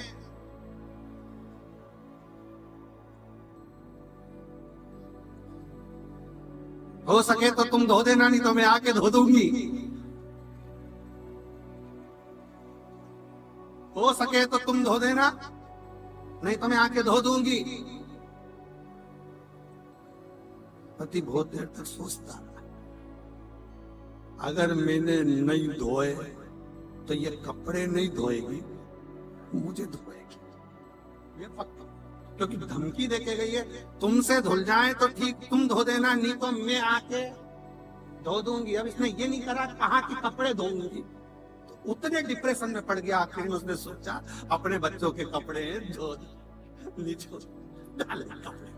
हो सके तो तुम धो देना, नहीं तो मैं आके धो दूंगी, हो सके तो तुम धो देना, नहीं तो मैं आके धो दूंगी। पति बहुत देर तक सोचता, अगर मैंने नहीं धोए तो ये कपड़े नहीं धोएगी, मुझे धोएगी, ये पक्का। क्योंकि धमकी देके गई है, तुमसे धुल जाए तो ठीक, तुम धो देना, नहीं तो मैं आके धो दूंगी। अब इसने ये नहीं करा, कहा कि कपड़े धोऊंगी, तो उतने डिप्रेशन में पड़ गया। आखिर में उसने सोचा अपने बच्चों के कपड़े धो, नीचे डाल कपड़े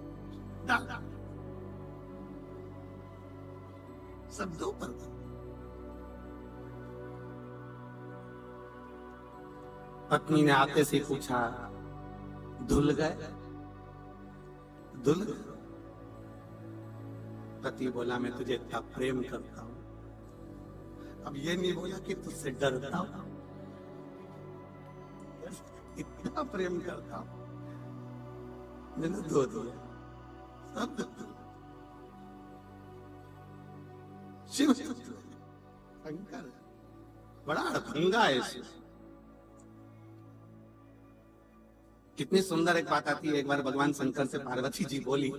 डाल, सब दो पर। पत्नी ने आते से पूछा, धुल गए? धुल गए? पति बोला, मैं तुझे इतना प्रेम करता हूं। अब ये नहीं बोला कि तुझसे डरता हूं, इतना प्रेम करता हूं। मैंने धो दिया, सब धो दिया। शिव शंकर बड़ा अड़भंगा है शिव। कितनी सुंदर एक बात आती है। एक बार भगवान शंकर से पार्वती जी बोली,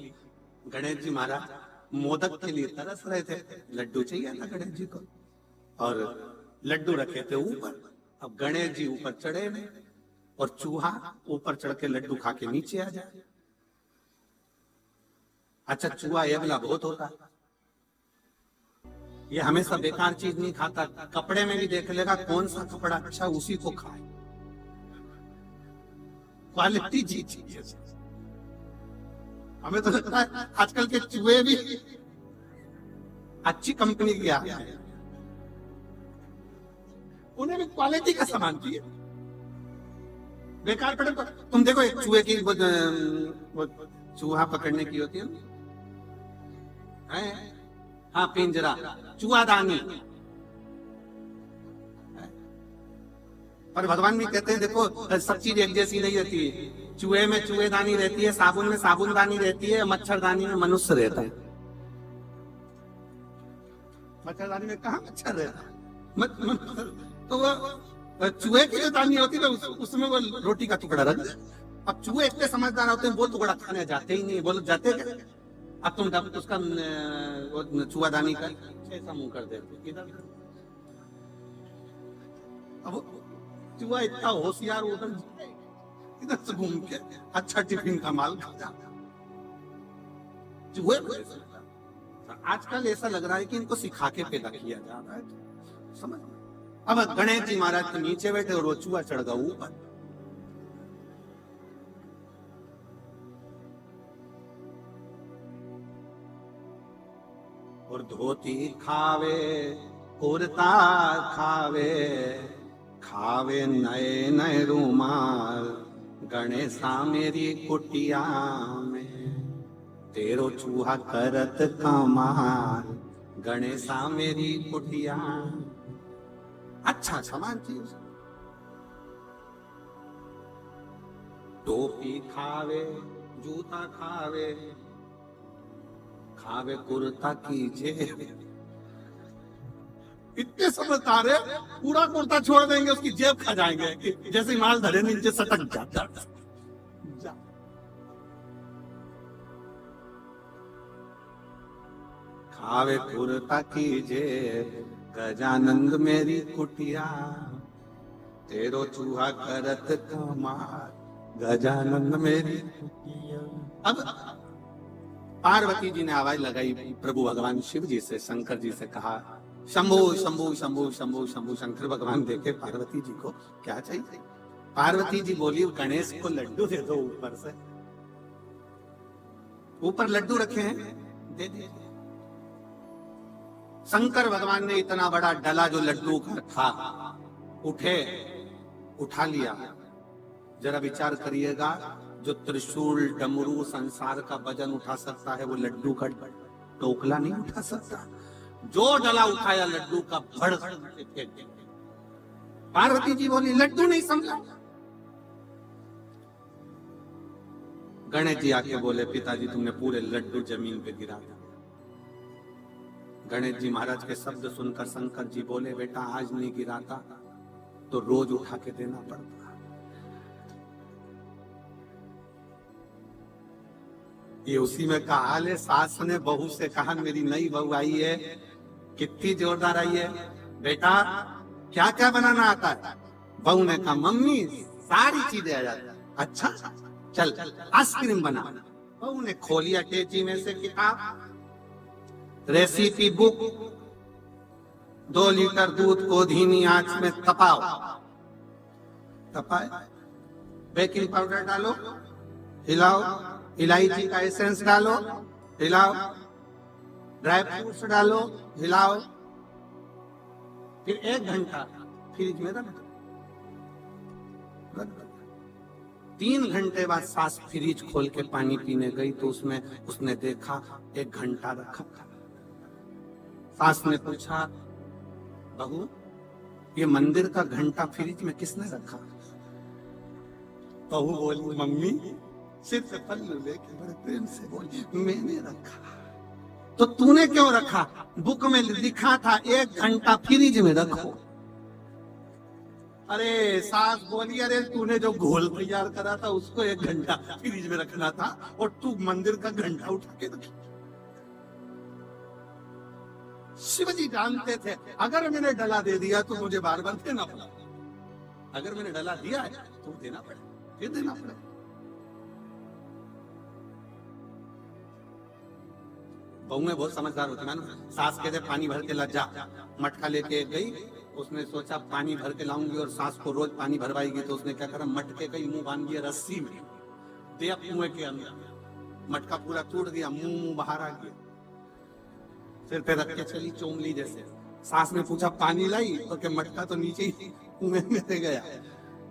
गणेश जी महाराज मोदक के लिए तरस रहे थे, लड्डू चाहिए था गणेश जी को, और लड्डू रखे थे ऊपर। अब गणेश जी ऊपर चढ़े में, और चूहा ऊपर चढ़ के लड्डू खा के नीचे आ जाए। अच्छा, चूहा एवला बहुत होता है, ये हमेशा बेकार चीज नहीं खाता, कपड़े में भी देख लेगा कौन सा कपड़ा अच्छा उसी को खाए, क्वालिटी चीज चाहिए। हमें तो लगता है आजकल के चूहे भी अच्छी कंपनी के आते हैं, उन्हें भी क्वालिटी का सामान चाहिए। बेकार पड़े तो तुम देखो, एक चूहे की वो चूहा पकड़ने की होती है, हाँ पिंजरा, चूहादानी। पर भगवान भी कहते हैं देखो सब चीज एक जैसी नहीं रहती है। चूहे में चूहेदानी रहती है, साबुन में साबुनदानी रहती है, मच्छरदानी में मनुष्य रहता है। मच्छरदानी में कहाँ मच्छर रहता है? तो वो चूहे की जो दानी होती है उसमें वो रोटी का टुकड़ा रख दे। अब चूहे इतने समझदार होते हैं, वो टुकड़ा खाने जाते ही नहीं। बोलो जाते क्या? अब तुम उसका चूहादानी का ऐसा मुंह कर देते इधर। अब चूहा इतना होशियार, उधर इधर से घूम के अच्छा टिफिन का माल खा जाता। चूहे आजकल ऐसा लग रहा है कि इनको सिखा के पैदा किया जा रहा है, समझ। अब गणेश जी महाराज के नीचे बैठे और वो चूहा चढ़ गया ऊपर। और धोती खावे कुर्ता खावे, खावे नए नए रूमाल, गणेशा मेरी कुटिया में तेरो चूहा करत कमाल, गणेशा मेरी कुटिया। अच्छा सामान चीज। टोपी खावे, जूता खावे, खावे कुर्ता की जेब। इतने समझदार है, पूरा कुर्ता छोड़ देंगे, उसकी जेब खा जाएंगे। जैसे माल धरे नीचे सटक जाता। खावे कुर्ता की जेब, गजानंद मेरी कुटिया, तेरो चूहा करत कमाल, गजानंद मेरी कुटिया। अब पार्वती जी ने आवाज लगाई प्रभु भगवान शिव जी से, शंकर जी से कहा शंभु शंभु शंभु शंभु शंभु। शंकर भगवान देखे पार्वती जी को, क्या चाहिए? पार्वती जी बोली गणेश को लड्डू दे दो ऊपर से। ऊपर लड्डू रखे हैं, दे दे। शंकर भगवान ने इतना बड़ा डला जो लड्डू का था उठे, उठा लिया। जरा विचार करिएगा, जो त्रिशूल डमरू संसार का वजन उठा सकता है वो लड्डू का टोकला नहीं उठा सकता। जो डला उठाया लड्डू का भड़ फेंक दिया। पार्वती जी बोली लड्डू नहीं समझा। गणेश जी आके बोले पिताजी तुमने पूरे लड्डू जमीन पे गिरा दिया। गणेश जी महाराज के शब्द सुनकर शंकर जी बोले बेटा आज नहीं गिराता तो रोज उठा के देना पड़ता। ये उसी में का हाल है। सास ने बहू से कहा, मेरी नई बहू आई है, कितनी जोरदार आई है, बेटा क्या क्या बनाना आता है? बहू ने कहा मम्मी सारी चीजें आ जाती है। अच्छा चल आइसक्रीम बना। बहू ने खोली अटैची में से किताब, रेसिपी बुक। 2 लीटर दूध को धीमी आंच में तपाओ, तपाए, बेकिंग पाउडर डालो, हिलाओ, इलायची का एसेंस डालो, हिलाओ, ड्राई फ्रूट्स डालो, हिलाओ, फिर 1 घंटा फ्रिज में रख दो। 3 घंटे बाद सास फ्रिज खोल के पानी पीने गई तो उसमें उसने देखा 1 घंटा रखा था। सास ने पूछा बहू ये मंदिर का घंटा फ्रिज में किसने रखा? बहू बोली मम्मी सिर से पल्लू लेके बड़े प्रेम से बोली मैंने रखा। तो तूने क्यों रखा? बुक में लिखा था 1 घंटा फ्रिज में रखो। अरे सास बोली अरे तूने जो घोल तैयार करा था उसको 1 घंटा फ्रिज में रखना था और तू मंदिर का घंटा उठा के रखा। शिवजी जानते थे अगर मैंने डला दे दिया तो मुझे बार बार देना पड़ा। अगर मैंने डला दिया है तो देना पड़ेगा, फिर देना पड़ेगा। बहू में बहुत समझदार होती है ना। सास कहते पानी भर के ला जा। मटका लेके गई, उसने सोचा पानी भर के लाऊंगी और सास को रोज पानी भरवाएगी, तो उसने क्या करा मटके का मुंह बांध दिया रस्सी में, दे कुएं के अंदर। मटका पूरा टूट गया, मुंह बाहर आ गया, सिर पे रख के चली चोमली जैसे। सास ने पूछा पानी लाई तो क्या मटका तो नीचे ही कुएं में रह गया।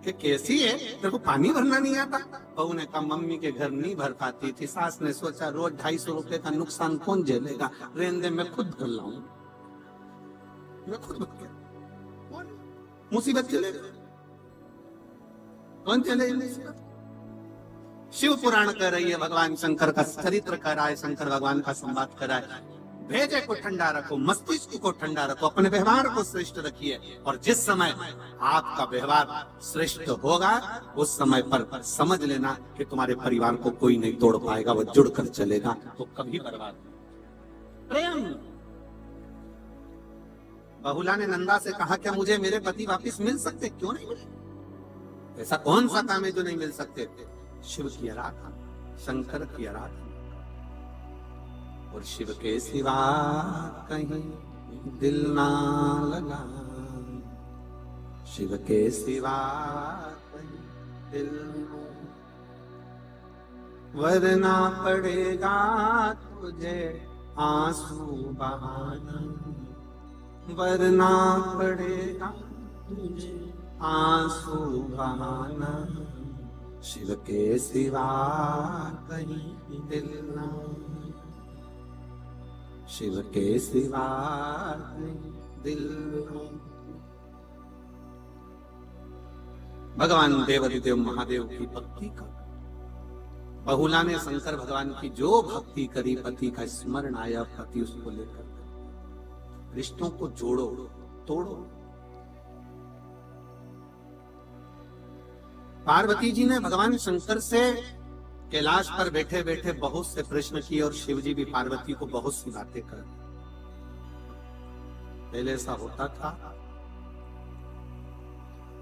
कि कैसी है, तेरे को पानी भरना नहीं आता? बहू ने कहा मम्मी के घर नहीं भर पाती थी। सास ने सोचा रोज 250 रुपए का नुकसान कौन झेलेगा, रहने दे मैं खुद भर लाऊं, मैं खुद भर के। मुसीबत चले कौन चले? शिव पुराण कह रही है, भगवान शंकर का चरित्र कर रहा है, शंकर भगवान का संवाद कर रहा है। भेजे को ठंडा रखो, मस्तिष्क को ठंडा रखो, अपने व्यवहार को श्रेष्ठ रखिए, और जिस समय आपका व्यवहार श्रेष्ठ होगा उस समय पर समझ लेना कि तुम्हारे परिवार को कोई नहीं तोड़ पाएगा, वो जुड़कर चलेगा, तो कभी बर्बाद। प्रेम। बहुला ने नंदा से कहा क्या मुझे मेरे पति वापिस मिल सकते? क्यों नहीं मिले? ऐसा कौन सा काम है जो नहीं मिल सकते? शिव की आराधना, शंकर की आराधना, और शिव के सिवा कहीं दिल ना लगा, शिव के सिवा कहीं दिल, वरना पड़ेगा तुझे आंसू बहाना, वरना पड़ेगा तुझे आंसू बहाना, शिव के सिवा कहीं दिल ना, शिव के सिवा दिल। भगवान देवादिदेव महादेव की भक्ति का बहुला ने शंकर भगवान की जो भक्ति करी, पति का स्मरण आया, पति उसको लेकर रिश्तों को जोड़ो तोड़ो। पार्वती जी ने भगवान शंकर से कैलाश पर बैठे बैठे बहुत से प्रश्न किए, और शिव जी भी पार्वती को बहुत सी बातें कर। पहले ऐसा होता था,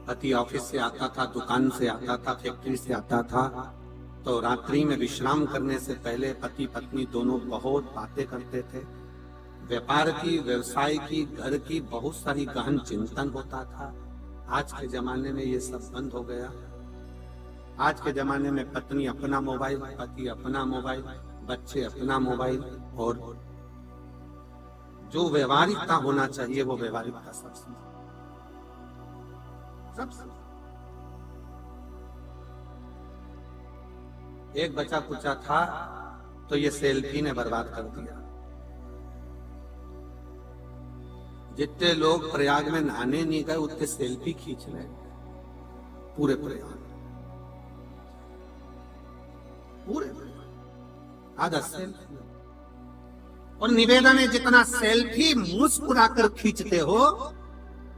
पति ऑफिस से आता था, दुकान से आता था, फैक्ट्री से आता था, तो रात्रि में विश्राम करने से पहले पति पत्नी दोनों बहुत बातें करते थे। व्यापार की, व्यवसाय की, घर की बहुत सारी गहन चिंतन होता था। आज के जमाने में ये सब बंद हो गया। आज के जमाने में पत्नी अपना मोबाइल, पति अपना मोबाइल, बच्चे अपना मोबाइल, और जो व्यवहारिकता होना चाहिए वो व्यवहारिकता सब एक बचा कुचा था तो ये सेल्फी ने बर्बाद कर दिया। जितने लोग प्रयाग में नहाने नहीं गए उतने सेल्फी खींच रहे पूरे प्रयाग, पूरे आधा सेल्फी। और निवेदन है जितना सेल्फी मुस्कुराकर खींचते हो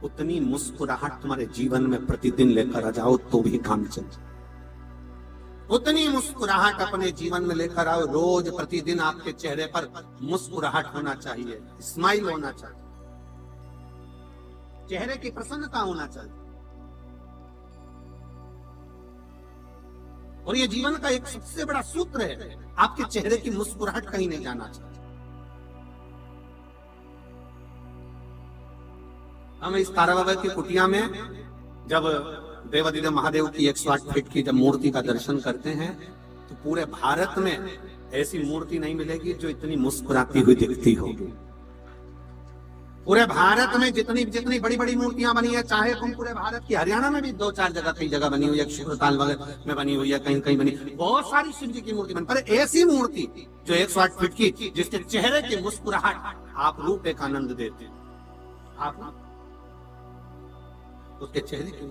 उतनी मुस्कुराहट तुम्हारे जीवन में प्रतिदिन लेकर आ जाओ तो भी काम चल जाए। उतनी मुस्कुराहट अपने जीवन में लेकर आओ। रोज प्रतिदिन आपके चेहरे पर मुस्कुराहट होना चाहिए, स्माइल होना चाहिए, चेहरे की प्रसन्नता होना चाहिए। और ये जीवन का एक सबसे बड़ा सूत्र है, आपके चेहरे की मुस्कुराहट कहीं नहीं जाना चाहिए। हम इस तारा बाबा की कुटिया में जब देवादिदेव महादेव की 108 फीट की जब मूर्ति का दर्शन करते हैं तो पूरे भारत में ऐसी मूर्ति नहीं मिलेगी जो इतनी मुस्कुराती हुई दिखती होगी। पूरे भारत में जितनी जितनी बड़ी बड़ी मूर्तियां बनी है, चाहे तुम पूरे भारत की, हरियाणा में भी 2-4 जगह कई जगह बनी हुई है, शिवताल वगैरह में बनी हुई है, कहीं कहीं बनी, बहुत सारी शिव जी की मूर्ति बनी, पर ऐसी मूर्ति जो 108 फीट की जिसके चेहरे की मुस्कुराहट आप रूप एक आनंद देते, आप उसके चेहरे की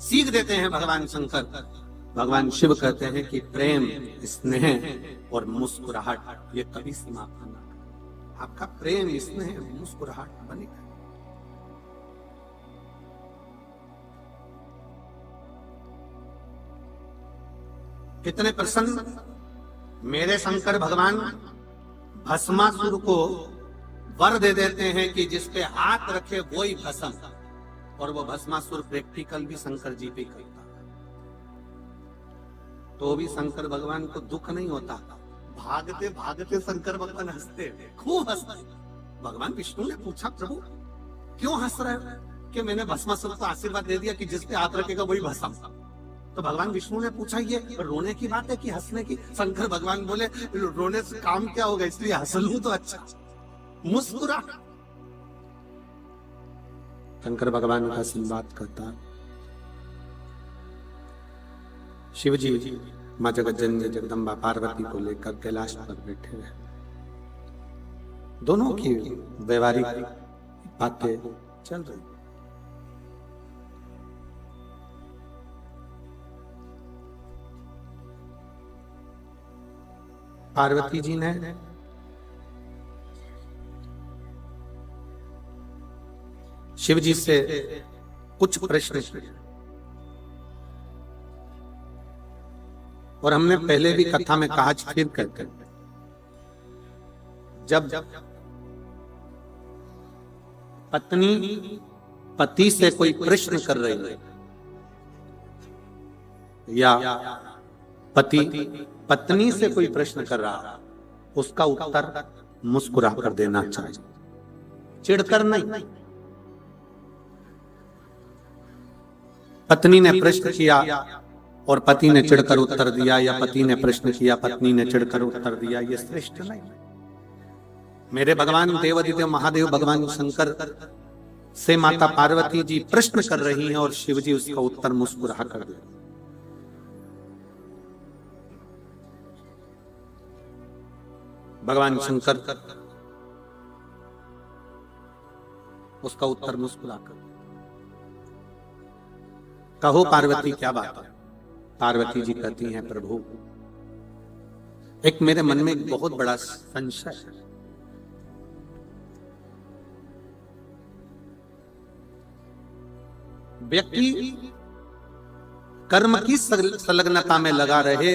सीख देते हैं। भगवान शंकर, भगवान शिव कहते हैं कि प्रेम, स्नेह और मुस्कुराहट ये कभी समाप्त ना हो। आपका प्रेम, स्नेह, मुस्कुराहट बनेगा। कितने प्रसन्न मेरे शंकर भगवान भस्मासुर को वर दे देते हैं कि जिसपे हाथ रखे वो ही भस्म, और वो भस्मासुर प्रैक्टिकल भी शंकर जी पे करता, तो भी शंकर भगवान को दुख नहीं होता। भागते भागते शंकर भगवान हंसते, खूब हंसते। भगवान विष्णु ने पूछा प्रभु क्यों हंस रहे हो? कि मैंने भस्मासुर को आशीर्वाद दे दिया कि जिस पे हाथ रखेगा वही भस्म। तो भगवान विष्णु ने पूछा ये रोने की बात है कि हंसने की? शंकर भगवान बोले रोने से काम क्या होगा, इसलिए हंस लूं तो अच्छा। मुस्कुरा। शंकर भगवान का संवाद करता शिव जी माँ जगत जननी जगदम्बा पार्वती को लेकर कैलाश पर बैठे हुए। दोनों की व्यवहारिक बातें चल रही। पार्वती जी ने शिव जी से कुछ प्रश्न किए और हमने पहले भी कथा में कहा, फिर कहते हैं, जब पत्नी पति से कोई प्रश्न कर रही है या पति पत्नी से कोई प्रश्न कर रहा, उसका उत्तर मुस्कुरा कर देना चाहिए, चिढ़कर नहीं। पत्नी ने प्रश्न किया और पति ने चिढ़कर उत्तर दिया, या पति ने प्रश्न किया पत्नी ने चिढ़कर उत्तर दिया, ये श्रेष्ठ नहीं। मेरे भगवान देवाधिदेव महादेव भगवान शंकर से माता पार्वती जी प्रश्न कर रही हैं और शिव जी उसका उत्तर मुस्कुरा कर दे। भगवान शंकर उसका उत्तर मुस्कुरा कर, कहो पार्वती क्या बात है। पार्वती जी कहती हैं, प्रभु एक मेरे मन में एक बहुत बड़ा संशय है। व्यक्ति कर्म की संलग्नता में लगा रहे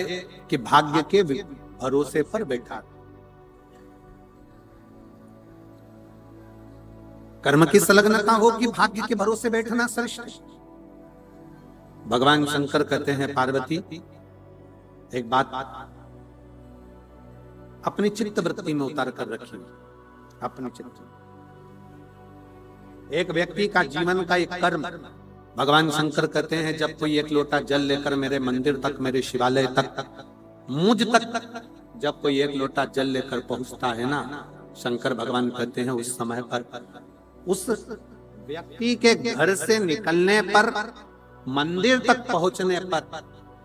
कि भाग्य के भरोसे पर बैठा। कर्म की संलग्नता हो कि भाग्य के भरोसे बैठना श्रेष्ठ। भगवान शंकर कहते हैं, पार्वती एक बात अपनी चित्त वृत्ति में उतार कर रखिए। अपनी चित्त, एक व्यक्ति का जीवन का एक कर्म, भगवान शंकर कहते हैं, जब कोई एक लोटा जल लेकर मेरे मंदिर तक, मेरे शिवालय तक, मुझ तक जब कोई एक लोटा जल लेकर पहुंचता है ना, शंकर भगवान कहते हैं उस समय पर, उस व्यक्ति के घर से निकलने पर, मंदिर तक पहुंचने पर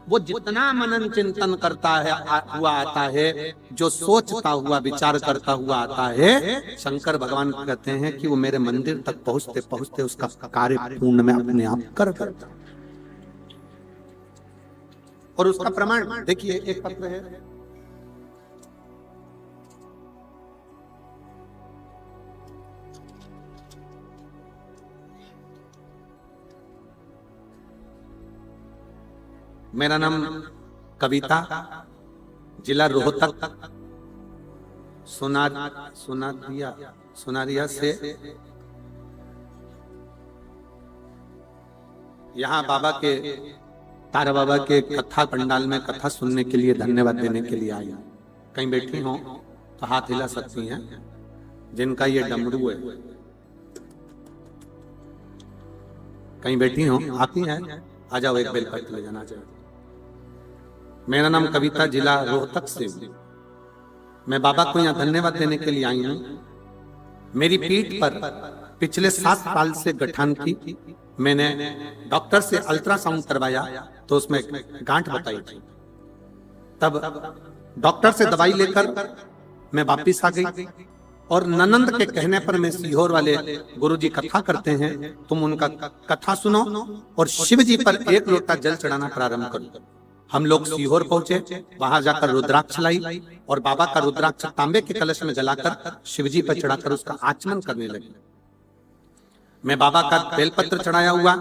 वो जितना मनन चिंतन करता है हुआ आता है, जो सोचता हुआ विचार करता हुआ आता है, शंकर भगवान कहते हैं कि वो मेरे मंदिर तक पहुंचते पहुंचते उसका कार्य पूर्ण में अपने आप कर करता। और उसका प्रमाण देखिए, एक पत्र है, मेरा नाम कविता, जिला रोहतक, सुनारिया से यहाँ बाबा के, तारा बाबा के कथा पंडाल में कथा सुनने के लिए, धन्यवाद देने के लिए आई। कहीं बैठी हो तो हाथ हिला सकती हैं जिनका ये डमरू है। कहीं बैठी हो, आती है, आ जाओ, एक बेलपत्र ले जाना चाहिए। मेरा नाम कविता, जिला रोहतक से। मैं बाबा को यहाँ धन्यवाद देने के लिए आई हूँ। मेरी पीठ पर पिछले 7 साल से गठान थी। मैंने डॉक्टर से अल्ट्रासाउंड करवाया तो उसमें गांठ बताई थी। तब डॉक्टर से दवाई लेकर मैं वापिस आ गई और ननंद के कहने पर, मैं सीहोर वाले गुरुजी कथा करते हैं, तुम उनका कथा सुनो और शिव जी पर एक लोटा जल चढ़ाना प्रारंभ करो। हम लोग सीहोर पहुंचे, वहां जाकर रुद्राक्ष लाई और बाबा का रुद्राक्ष तांबे के कलश में जलाकर शिव जी पर चढ़ाकर उसका आचमन करने लगे। मैं बाबा का बेलपत्र चढ़ाया हुआ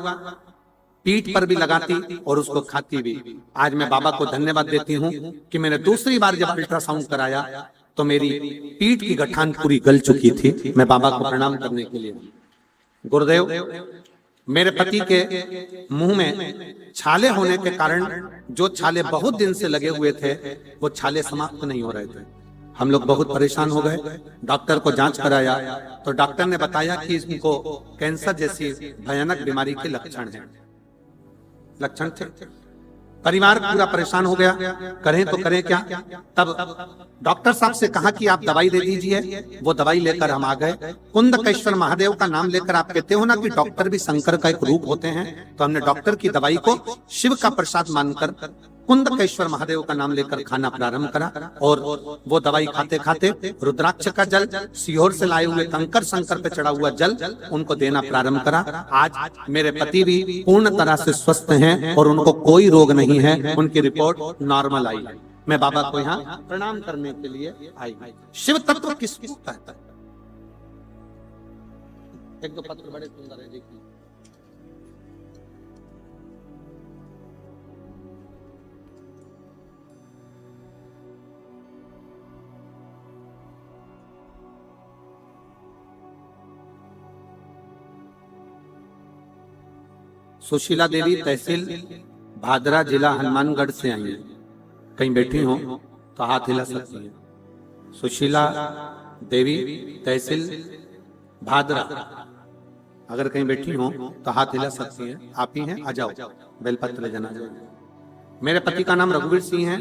पीठ पर भी लगाती और उसको खाती भी। आज मैं बाबा को धन्यवाद देती हूँ कि मैंने दूसरी बार जब अल्ट्रासाउंड कराया तो मेरी पीठ की गठान पूरी गल चुकी थी। मैं बाबा को प्रणाम करने के लिए, गुरुदेव मेरे पति के मुंह में छाले होने के कारण, जो छाले बहुत दिन से लगे हुए थे, वो छाले समाप्त नहीं हो रहे थे। हम लोग बहुत परेशान हो गए। डॉक्टर को जांच कराया तो डॉक्टर ने बताया कि इनको कैंसर जैसी भयानक बीमारी के लक्षण थे। परिवार पूरा परेशान हो गया, करें तो करें क्या। तब डॉक्टर साहब से कहा कि आप दवाई दे दीजिए। वो दवाई लेकर हम आ गए। कुंदकेश्वर महादेव का नाम लेकर, आप कहते हो ना कि डॉक्टर भी शंकर का एक रूप होते हैं, तो हमने डॉक्टर की दवाई को शिव का प्रसाद मानकर कुंदकेश्वर महादेव का नाम लेकर खाना प्रारंभ करा और वो दवाई खाते खाते रुद्राक्ष का जल, सीहोर से लाए हुए कंकर शंकर पे चढ़ा हुआ जल उनको देना प्रारंभ करा। आज मेरे पति भी पूर्ण तरह से स्वस्थ हैं और उनको कोई रोग नहीं है, उनकी रिपोर्ट नॉर्मल आई। मैं बाबा को यहाँ प्रणाम करने के लिए आई। शिव तत्व किसको कहता है? एक दो पत्र बड़े सुंदर है, देखिए। सुशीला देवी तहसील भादरा जिला हनुमानगढ़ से आई है। कहीं बैठी हो तो हाथ हिला सकती है। सुशीला देवी तहसील भादरा, अगर कहीं बैठी हो तो हाथ हिला सकती है। आप ही हैं, आ जाओ, बेलपत्र ले जाना। मेरे पति का नाम रघुवीर सिंह है।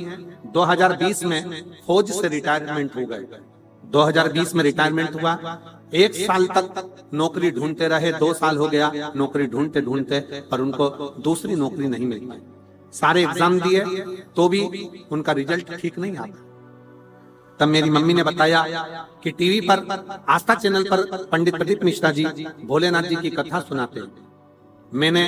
2020 में फौज से रिटायरमेंट हो गए। 2020 में रिटायरमेंट हुआ। 1 साल तक नौकरी ढूंढते रहे, 2 साल हो गया नौकरी ढूंढते ढूंढते, पर उनको दूसरी नौकरी नहीं मिल पाई। सारे एग्जाम दिए तो भी उनका रिजल्ट ठीक नहीं आता। तब मेरी मम्मी ने बताया कि टीवी पर आस्था चैनल पर पंडित प्रदीप मिश्रा जी भोलेनाथ जी की कथा सुनाते हैं। मैंने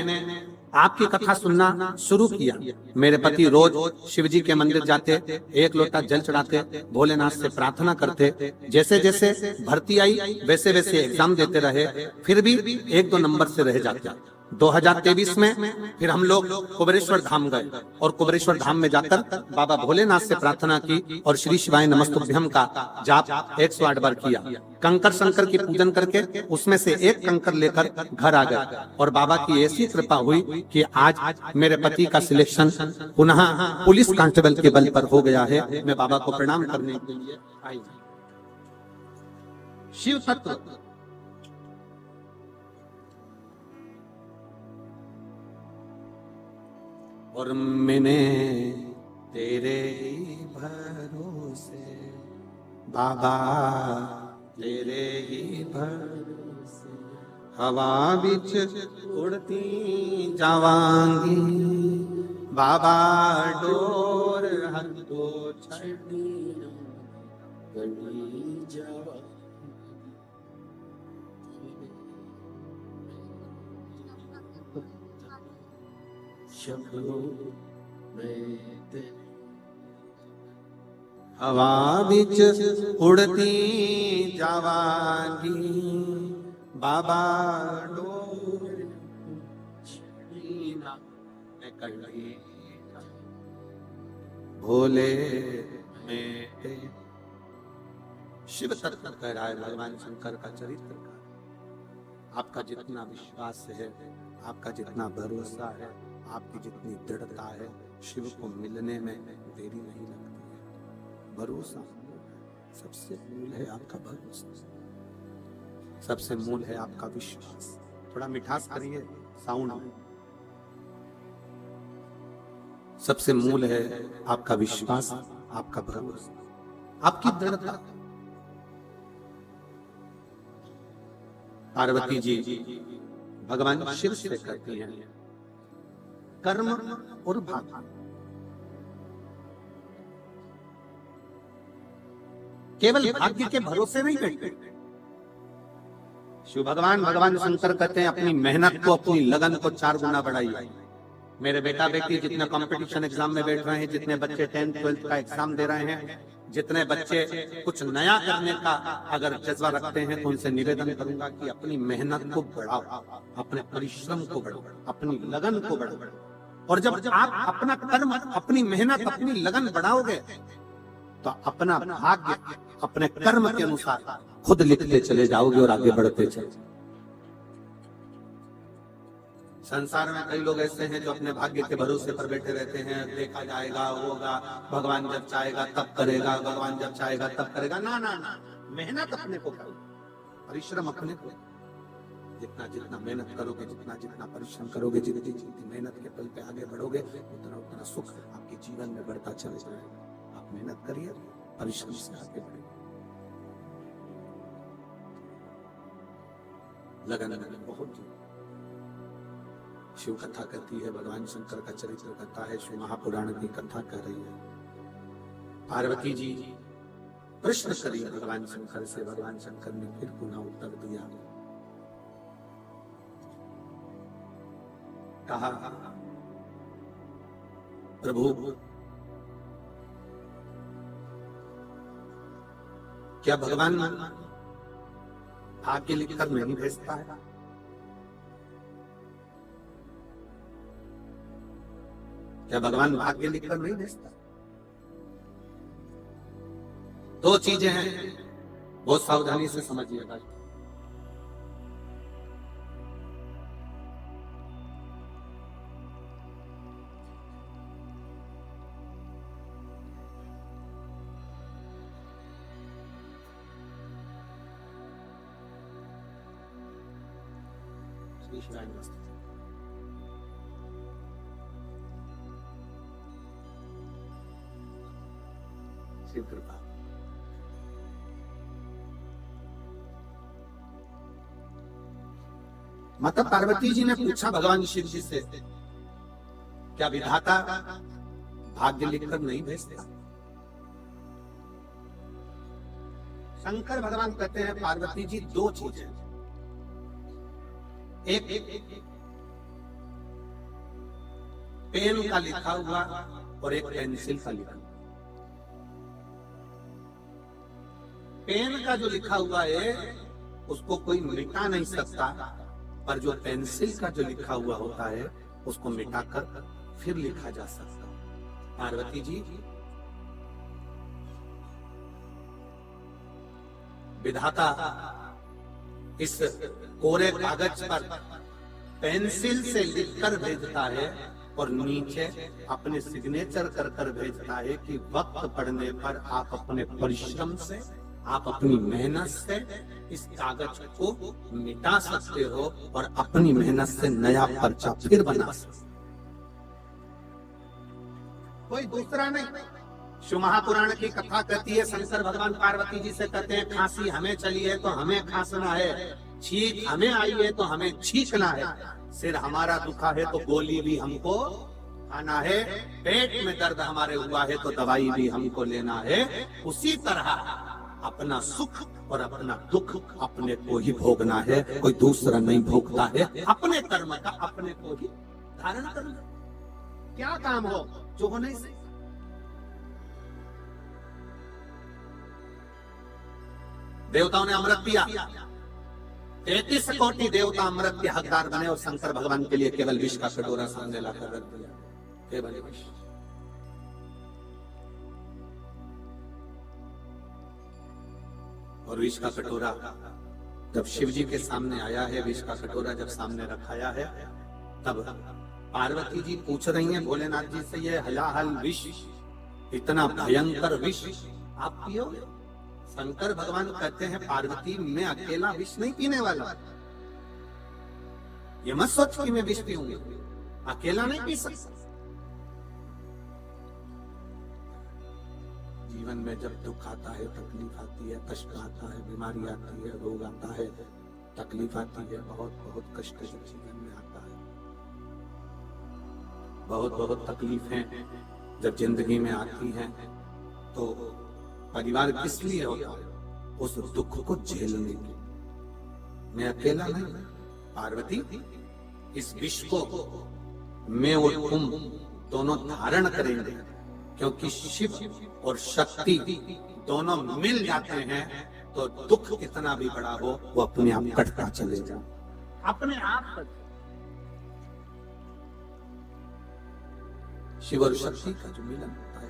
आपकी कथा सुनना शुरू किया। मेरे पति रोज शिव जी के मंदिर जाते, 1 लोटा जल चढ़ाते, भोलेनाथ से प्रार्थना करते। जैसे जैसे भर्ती आई वैसे वैसे एग्जाम देते रहे, फिर भी 1-2 नंबर से रह जाते। 2023 में फिर हम लोग कुबेरेश्वर धाम गए और कुबेरेश्वर धाम में जाकर बाबा भोलेनाथ से प्रार्थना की और श्री शिवाय नमस्तुभ्यम का जाप 108 बार किया। कंकर शंकर की पूजन करके उसमें से 1 कंकर लेकर घर आ गए और बाबा की ऐसी कृपा हुई कि आज मेरे पति का सिलेक्शन पुनः पुलिस कांस्टेबल के बल पर हो गया है। मैं बाबा को प्रणाम करने के लिए आई। शिव तत्व और मैंने तेरे ही भरोसे बाबा, तेरे ही भरोसे हवा बिच उड़ती जावांगी बाबा, डोर हर दो छड़ी जावा। हवा बिच उड़ती जावांगी बाबा, डोर भोले में। शिव तत्व कह रहा है भगवान शंकर का चरित्र का। आपका जितना विश्वास है, आपका जितना भरोसा है, आपकी जितनी दृढ़ता है, शिव को मिलने में देरी नहीं लगती है। भरोसा सबसे मूल है, आपका भरोसा सबसे मूल है, आपका विश्वास। थोड़ा मिठास करिए साउंड में। सबसे मूल है आपका विश्वास, आपका भरोसा, आपकी दृढ़ता। पार्वती जी भगवान शिव से कहती हैं कर्म और भाग्य। केवल भाग्य के भरोसे नहीं बैठे। शिव भगवान शंकर कहते हैं अपनी मेहनत को, अपनी लगन को 4 गुना बढ़ाइए। मेरे बेटा बेटी जितने कंपटीशन एग्जाम में बैठ रहे हैं, जितने बच्चे 10th 12th का एग्जाम दे रहे हैं, जितने बच्चे कुछ नया करने का अगर जज्बा रखते हैं, तो उनसे निवेदन करूंगा कि अपनी मेहनत को बढ़ाओ, अपने परिश्रम को बढ़ाओ, अपनी लगन को बढ़ाओ। और जब आप अपना कर्म, अपनी मेहनत, अपनी लगन बढ़ाओगे तो अपना भाग्य अपने कर्म के अनुसार खुद लिखते चले जाओगे और आगे बढ़ते चले। संसार में कई लोग ऐसे हैं जो अपने भाग्य के भरोसे पर बैठे रहते हैं। देखा जाएगा, होगा, भगवान जब चाहेगा तब करेगा, भगवान जब चाहेगा तब करेगा। ना ना ना, मेहनत अपने को करो, परिश्रम अपने को। जितना जितना मेहनत करोगे, जितना जितना परिश्रम करोगे, जितनी जितनी मेहनत के बल पे आगे बढ़ोगे, उतना उतना सुख आपके जीवन में बढ़ता चले जाएगा। आप मेहनत करिए, परिश्रम से आगे बढ़िए, लगन बहुत। शिव कथा कहती है, भगवान शंकर का चरित्र कथा है, शिव महापुराण की कथा कह रही है। पार्वती जी प्रश्न करी भगवान शंकर से, भगवान शंकर ने फिर पुनः उत्तर दिया, कहा प्रभु क्या भगवान भाग्य लिखकर नहीं भेजता है? क्या भगवान भाग्य लिखकर नहीं भेजता? दो चीजें हैं, बहुत सावधानी से समझिएगा। शिव कृपा। माता पार्वती जी ने पूछा भगवान शिव जी से, क्या विधाता भाग्य लिखकर नहीं भेजता? शंकर भगवान कहते हैं पार्वती जी दो चीजें, एक पेन का लिखा हुआ और एक पेंसिल का लिखा। पेन का जो लिखा हुआ है उसको कोई मिटा नहीं सकता, पर जो पेंसिल का जो लिखा हुआ होता है उसको मिटाकर फिर लिखा जा सकता है। पार्वती जी विधाता इस कोरे कागज पर पेंसिल से लिखकर भेजता है और नीचे अपने सिग्नेचर कर कर भेजता है कि वक्त पड़ने पर आप अपने परिश्रम से, आप अपनी मेहनत से इस कागज को मिटा सकते हो और अपनी मेहनत से नया पर्चा फिर बना सकते। कोई दूसरा नहीं। शिव महापुराण की कथा कहती है, शंकर भगवान पार्वती जी से कहते हैं खांसी हमें चली है तो हमें खांसना है, छींक हमें आई है तो हमें छींकना है, सिर हमारा दुखा है तो गोली भी हमको खाना है, पेट में दर्द हमारे हुआ है तो दवाई भी हमको लेना है। उसी तरह अपना सुख और अपना दुख अपने को ही भोगना है, कोई दूसरा नहीं भोगता है। अपने कर्म का अपने को ही धारण करना। क्या काम हो जो हो नहीं सकता। देवताओं ने अमृत पिया, 33 कोटि देवता अमृत के हकदार बने और शंकर भगवान के लिए केवल विष का कटोरा सामने लाकर रख दिया, केवल विष। और विष का कटोरा जब शिव जी के सामने आया है, विष का कटोरा जब सामने रखाया है, तब पार्वती जी पूछ रही हैं भोलेनाथ जी से, ये हलाहल विष, इतना भयंकर विष आप पियोगे? शंकर भगवान कहते हैं पार्वती मैं अकेला विष नहीं पीने वाला, ये मत सोच कि मैं विष पीऊंगी, अकेला नहीं पी सकता। जीवन में जब दुख आता है, तकलीफ आती है, कष्ट आता है, बीमारी आती है, रोग आता है, तकलीफ आती है, बहुत बहुत कष्ट जब जीवन में आता है, बहुत बहुत तकलीफें जब जिंदगी में आती हैं, तो परिवार किस लिए होता है? उस दुख को झेलने के लिए। मैं अकेला नहीं, पार्वती इस विष को मैं और तुम दोनों धारण करेंगे, क्योंकि शिव और शक्ति दोनों मिल जाते हैं तो दुख कितना भी बड़ा हो वो अपने आप कटता चलेगा, अपने आप। शिव और शक्ति का जो मिलन होता है,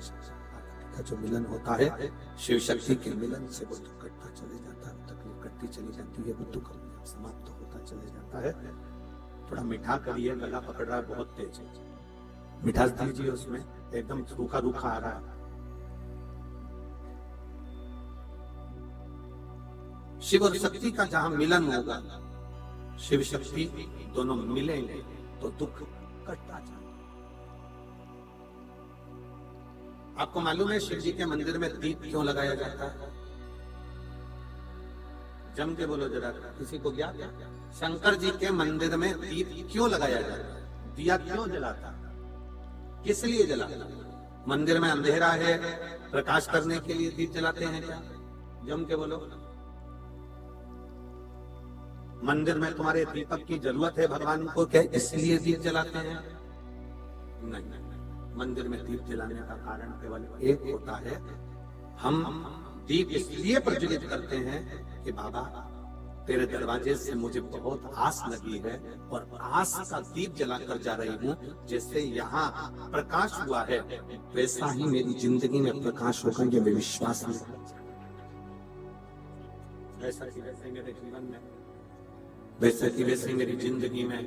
का जो मिलन होता है, शिव शक्ति के मिलन से वो दुख कटता चले जाता है, तकलीफ कटती चली जाती है, वो दुख समाप्त होता चले जाता है। थोड़ा मीठा करिए, गला पकड़ रहा है बहुत तेज है, मिठास दीजिए उसमें, एकदम रूखा रूखा आ रहा है। शिव और शक्ति का जहां मिलन होगा, शिव शक्ति दोनों मिलेंगे तो दुख कटता जाएगा। आपको मालूम है शिव जी के मंदिर में दीप क्यों लगाया जाता है? जम के बोलो जरा, किसी को ज्ञात है? शंकर जी के मंदिर में दीप क्यों लगाया जाता है? दिया क्यों जलाता, किस लिए जलाता? मंदिर में अंधेरा है, प्रकाश करने के लिए दीप जलाते हैं क्या? जम के बोलो। मंदिर में तुम्हारे दीपक की जरूरत है भगवान को, क्या इसलिए दीप जलाते हैं? नहीं, मंदिर में दीप जलाने का कारण केवल एक होता है, हम दीप इसलिए प्रज्वलित करते हैं कि बाबा तेरे दरवाजे से मुझे बहुत आस लगी है और आस का दीप जलाकर जा रही हूँ। जैसे यहाँ प्रकाश हुआ है वैसा ही मेरी जिंदगी में प्रकाश होगा, ये मैं विश्वास नहीं करता। वैसा कि वैसे मेरे जीवन में, वैसे कि वैसे मेरी जिंदगी में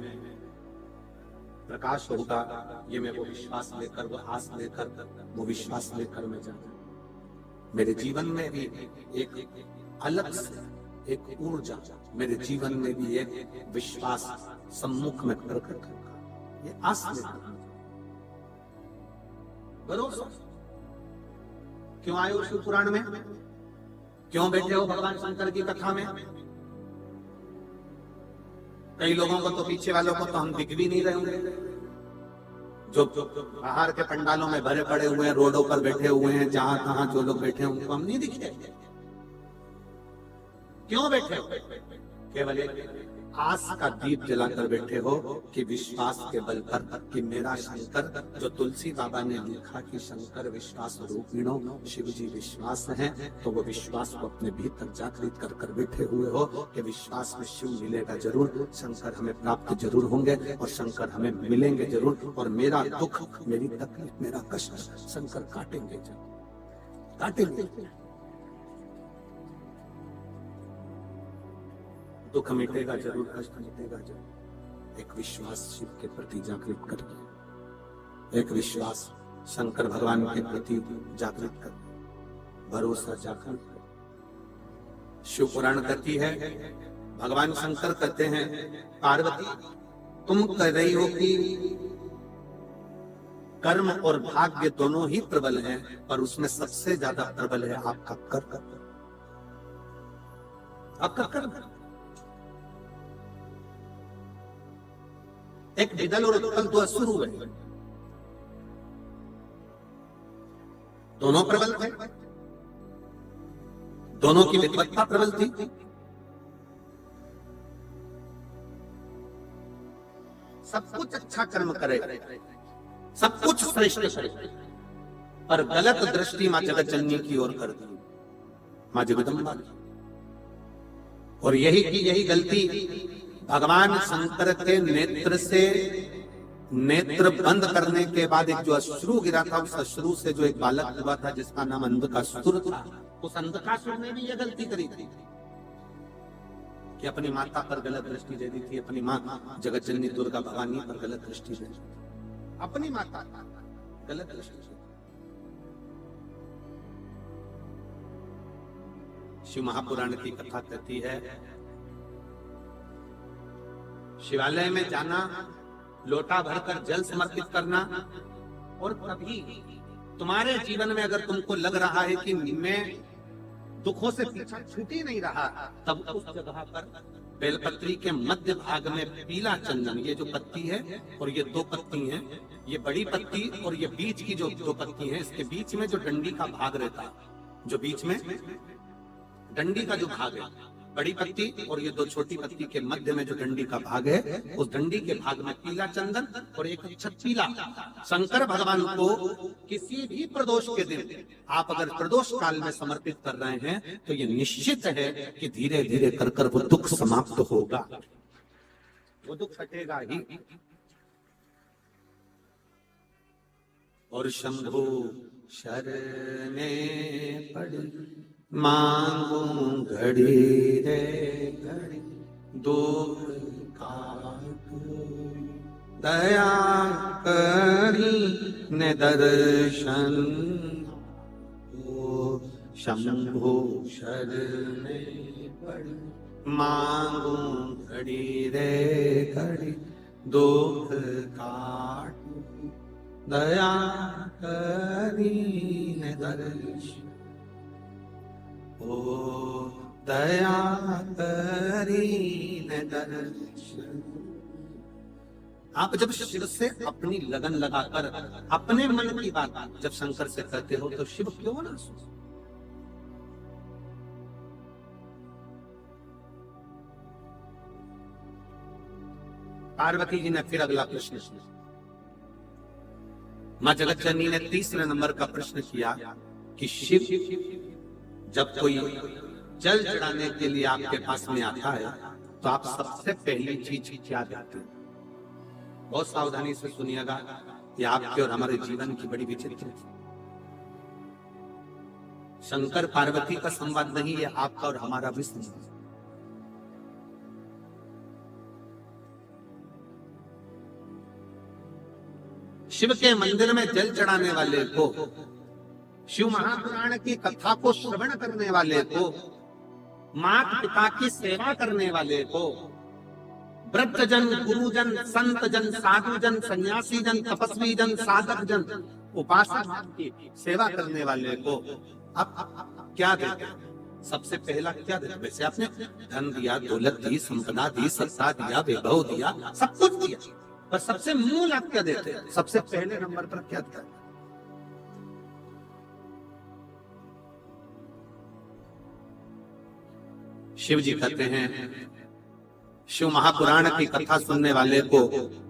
प्रकाश होगा, ये मैं वो विश्वास लेकर, वो आस लेकर, वो विश्वास लेकर मैं जाऊँ। मेरे जीवन में भी एक अलग से एक ऊर्जा, मेरे जीवन में भी एक विश्वास सम्मुख में प्रकट होगा, ये आस लेकर भरोसा। क्यों आए हो शिव पुराण में, क्यों बैठे हो भगवान शंकर की कथा में? कई लोगों को तो, पीछे वालों को तो हम दिख भी नहीं रहे होंगे, जो बाहर के पंडालों में भरे पड़े हुए हैं, रोडों पर बैठे हुए हैं, जहां तहां जो लोग बैठे हैं उनको हम नहीं दिखे। क्यों बैठे हो? केवल एक आस का दीप जलाकर बैठे हो कि विश्वास के बल पर कि मेरा शंकर, जो तुलसी बाबा ने लिखा कि शंकर विश्वास रूपिणो, शिव जी विश्वास है, तो वो विश्वास को अपने भीतर जागृत कर कर बैठे हुए हो कि विश्वास में शिव मिलेगा जरूर, शंकर हमें प्राप्त जरूर होंगे और शंकर हमें मिलेंगे जरूर, और मेरा दुख, मेरी तकलीफ, मेरा कष्ट शंकर काटेंगे जरूर, काटेंगे। दुख मिटेगा जरूर, कष्ट मिटेगा जरूर। एक विश्वास शिव के प्रति जागृत करके, एक विश्वास शंकर भगवान के प्रति जागृत करके, भरोसा जागृत कर। शिव पुराण कहती है, भगवान शंकर कहते हैं, पार्वती तुम कह रही हो कि कर्म और भाग्य दोनों ही प्रबल हैं, पर उसमें सबसे ज्यादा प्रबल है आपका कर्म, आपका कर्म। एक विदल और उत्पल दो असुर हुए, दोनों प्रबल थे, दोनों की विद्वत्ता प्रबल थी। सब कुछ अच्छा कर्म करे, सब कुछ श्रेष्ठ करे, पर गलत दृष्टि मां जगत जननी की ओर कर दी, मां जगदम्बा की। और यही गलती भगवान शंकर के नेत्र से, नेत्र बंद करने के बाद एक जो अश्रु गिरा था, उस अश्रु से जो एक बालक हुआ था जिसका नाम अंधकासुर था, उस अंधकासुर ने भी यह गलती करी थी कि अपनी माता पर गलत दृष्टि दे दी थी, अपनी मां जगत जननी दुर्गा भवानी पर गलत दृष्टि दे दी, अपनी माता गलत दृष्टि। शिव महापुराण की कथा कहती है, शिवालय में जाना, लोटा भरकर जल समर्पित करना, और कभी तुम्हारे जीवन में अगर तुमको लग रहा है कि मैं दुखों से पीछा छूट ही नहीं रहा, तब उस जगह पर बेलपत्री के मध्य भाग में पीला चंदन, ये जो पत्ती है और ये दो पत्ती हैं, ये बड़ी पत्ती और ये बीच की जो दो पत्ती हैं, इसके बीच में जो डंडी का भाग रहता है, जो बीच में डंडी का जो भाग है, बड़ी पत्ती और ये दो छोटी पत्ती के मध्य में जो डंडी का भाग है, उस डंडी के भाग में पीला चंदन और एक छत्तीला। शंकर भगवान को किसी भी प्रदोष के दिन आप अगर प्रदोष काल में समर्पित कर रहे हैं, तो ये निश्चित है कि धीरे धीरे कर कर वो दुख समाप्त होगा, वो दुख हटेगा ही। और शंभु शरणे पड़ मांगू घड़ी रे घड़ी, दुख काटू दया करी ने दर्शन हो। शंभु शरणे पड़ी मांगू घड़ी रे घड़ी, दुख काटू दया करी ने दर्शन ओ, दया करी ने दर्शन। आप जब शिव से अपनी लगन लगाकर अपने मन की बात जब शंकर से करते हो तो शिव क्यों ना सुने? पार्वती जी ने फिर अगला प्रश्न किया। मां जगत जननी ने तीसरे नंबर का प्रश्न किया कि शिव जब कोई जल चढ़ाने के लिए आपके पास में आता है तो आप सबसे पहली चीज क्या देते हैं? बहुत सावधानी से सुनिएगा, ये आपके और हमारे जीवन की बड़ी विचित्र है। शंकर पार्वती का संवाद नहीं, ये आपका और हमारा भी संवाद। शिव के मंदिर में जल चढ़ाने वाले को, शिव महापुराण की कथा को श्रवण करने वाले को, माता पिता की सेवा करने वाले को, वृद्धजन, गुरुजन, संत जन, साधु जन, सन्यासी जन, तपस्वी जन, साधक जन, उपासक की सेवा करने वाले को अब क्या देते? सबसे पहला क्या देते? वैसे आपने धन दिया, दौलत दी, संपदा दी, सत्ता दिया, वैभव दिया, सब कुछ दिया, पर सबसे मूल आप क्या देते? सबसे पहले नंबर पर क्या दिया? शिव जी कहते हैं, शिव महापुराण की कथा सुनने वाले को,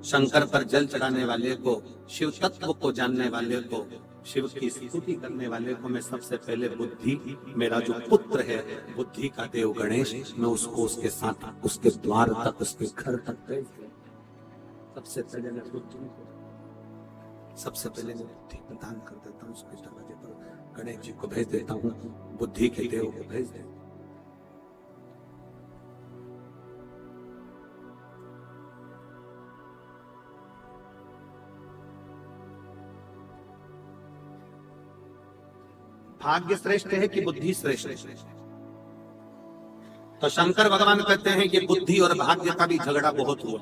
शंकर पर जल चढ़ाने वाले को, शिव तत्व को जानने वाले को, शिव की स्तुति करने वाले को मैं सबसे पहले बुद्धि, मेरा जो पुत्र है बुद्धि का देव गणेश, मैं उसको उसके साथ उसके द्वार तक, उसके घर तक सबसे पहले मैं बुद्धि प्रदान कर देता हूँ। उसके दरवाजे पर गणेश जी को भेज देता हूँ, बुद्धि के देव को भेज देता हूँ। भाग्य श्रेष्ठ है कि बुद्धि श्रेष्ठ है? तो शंकर भगवान कहते हैं कि बुद्धि और भाग्य का भी झगड़ा बहुत हुआ।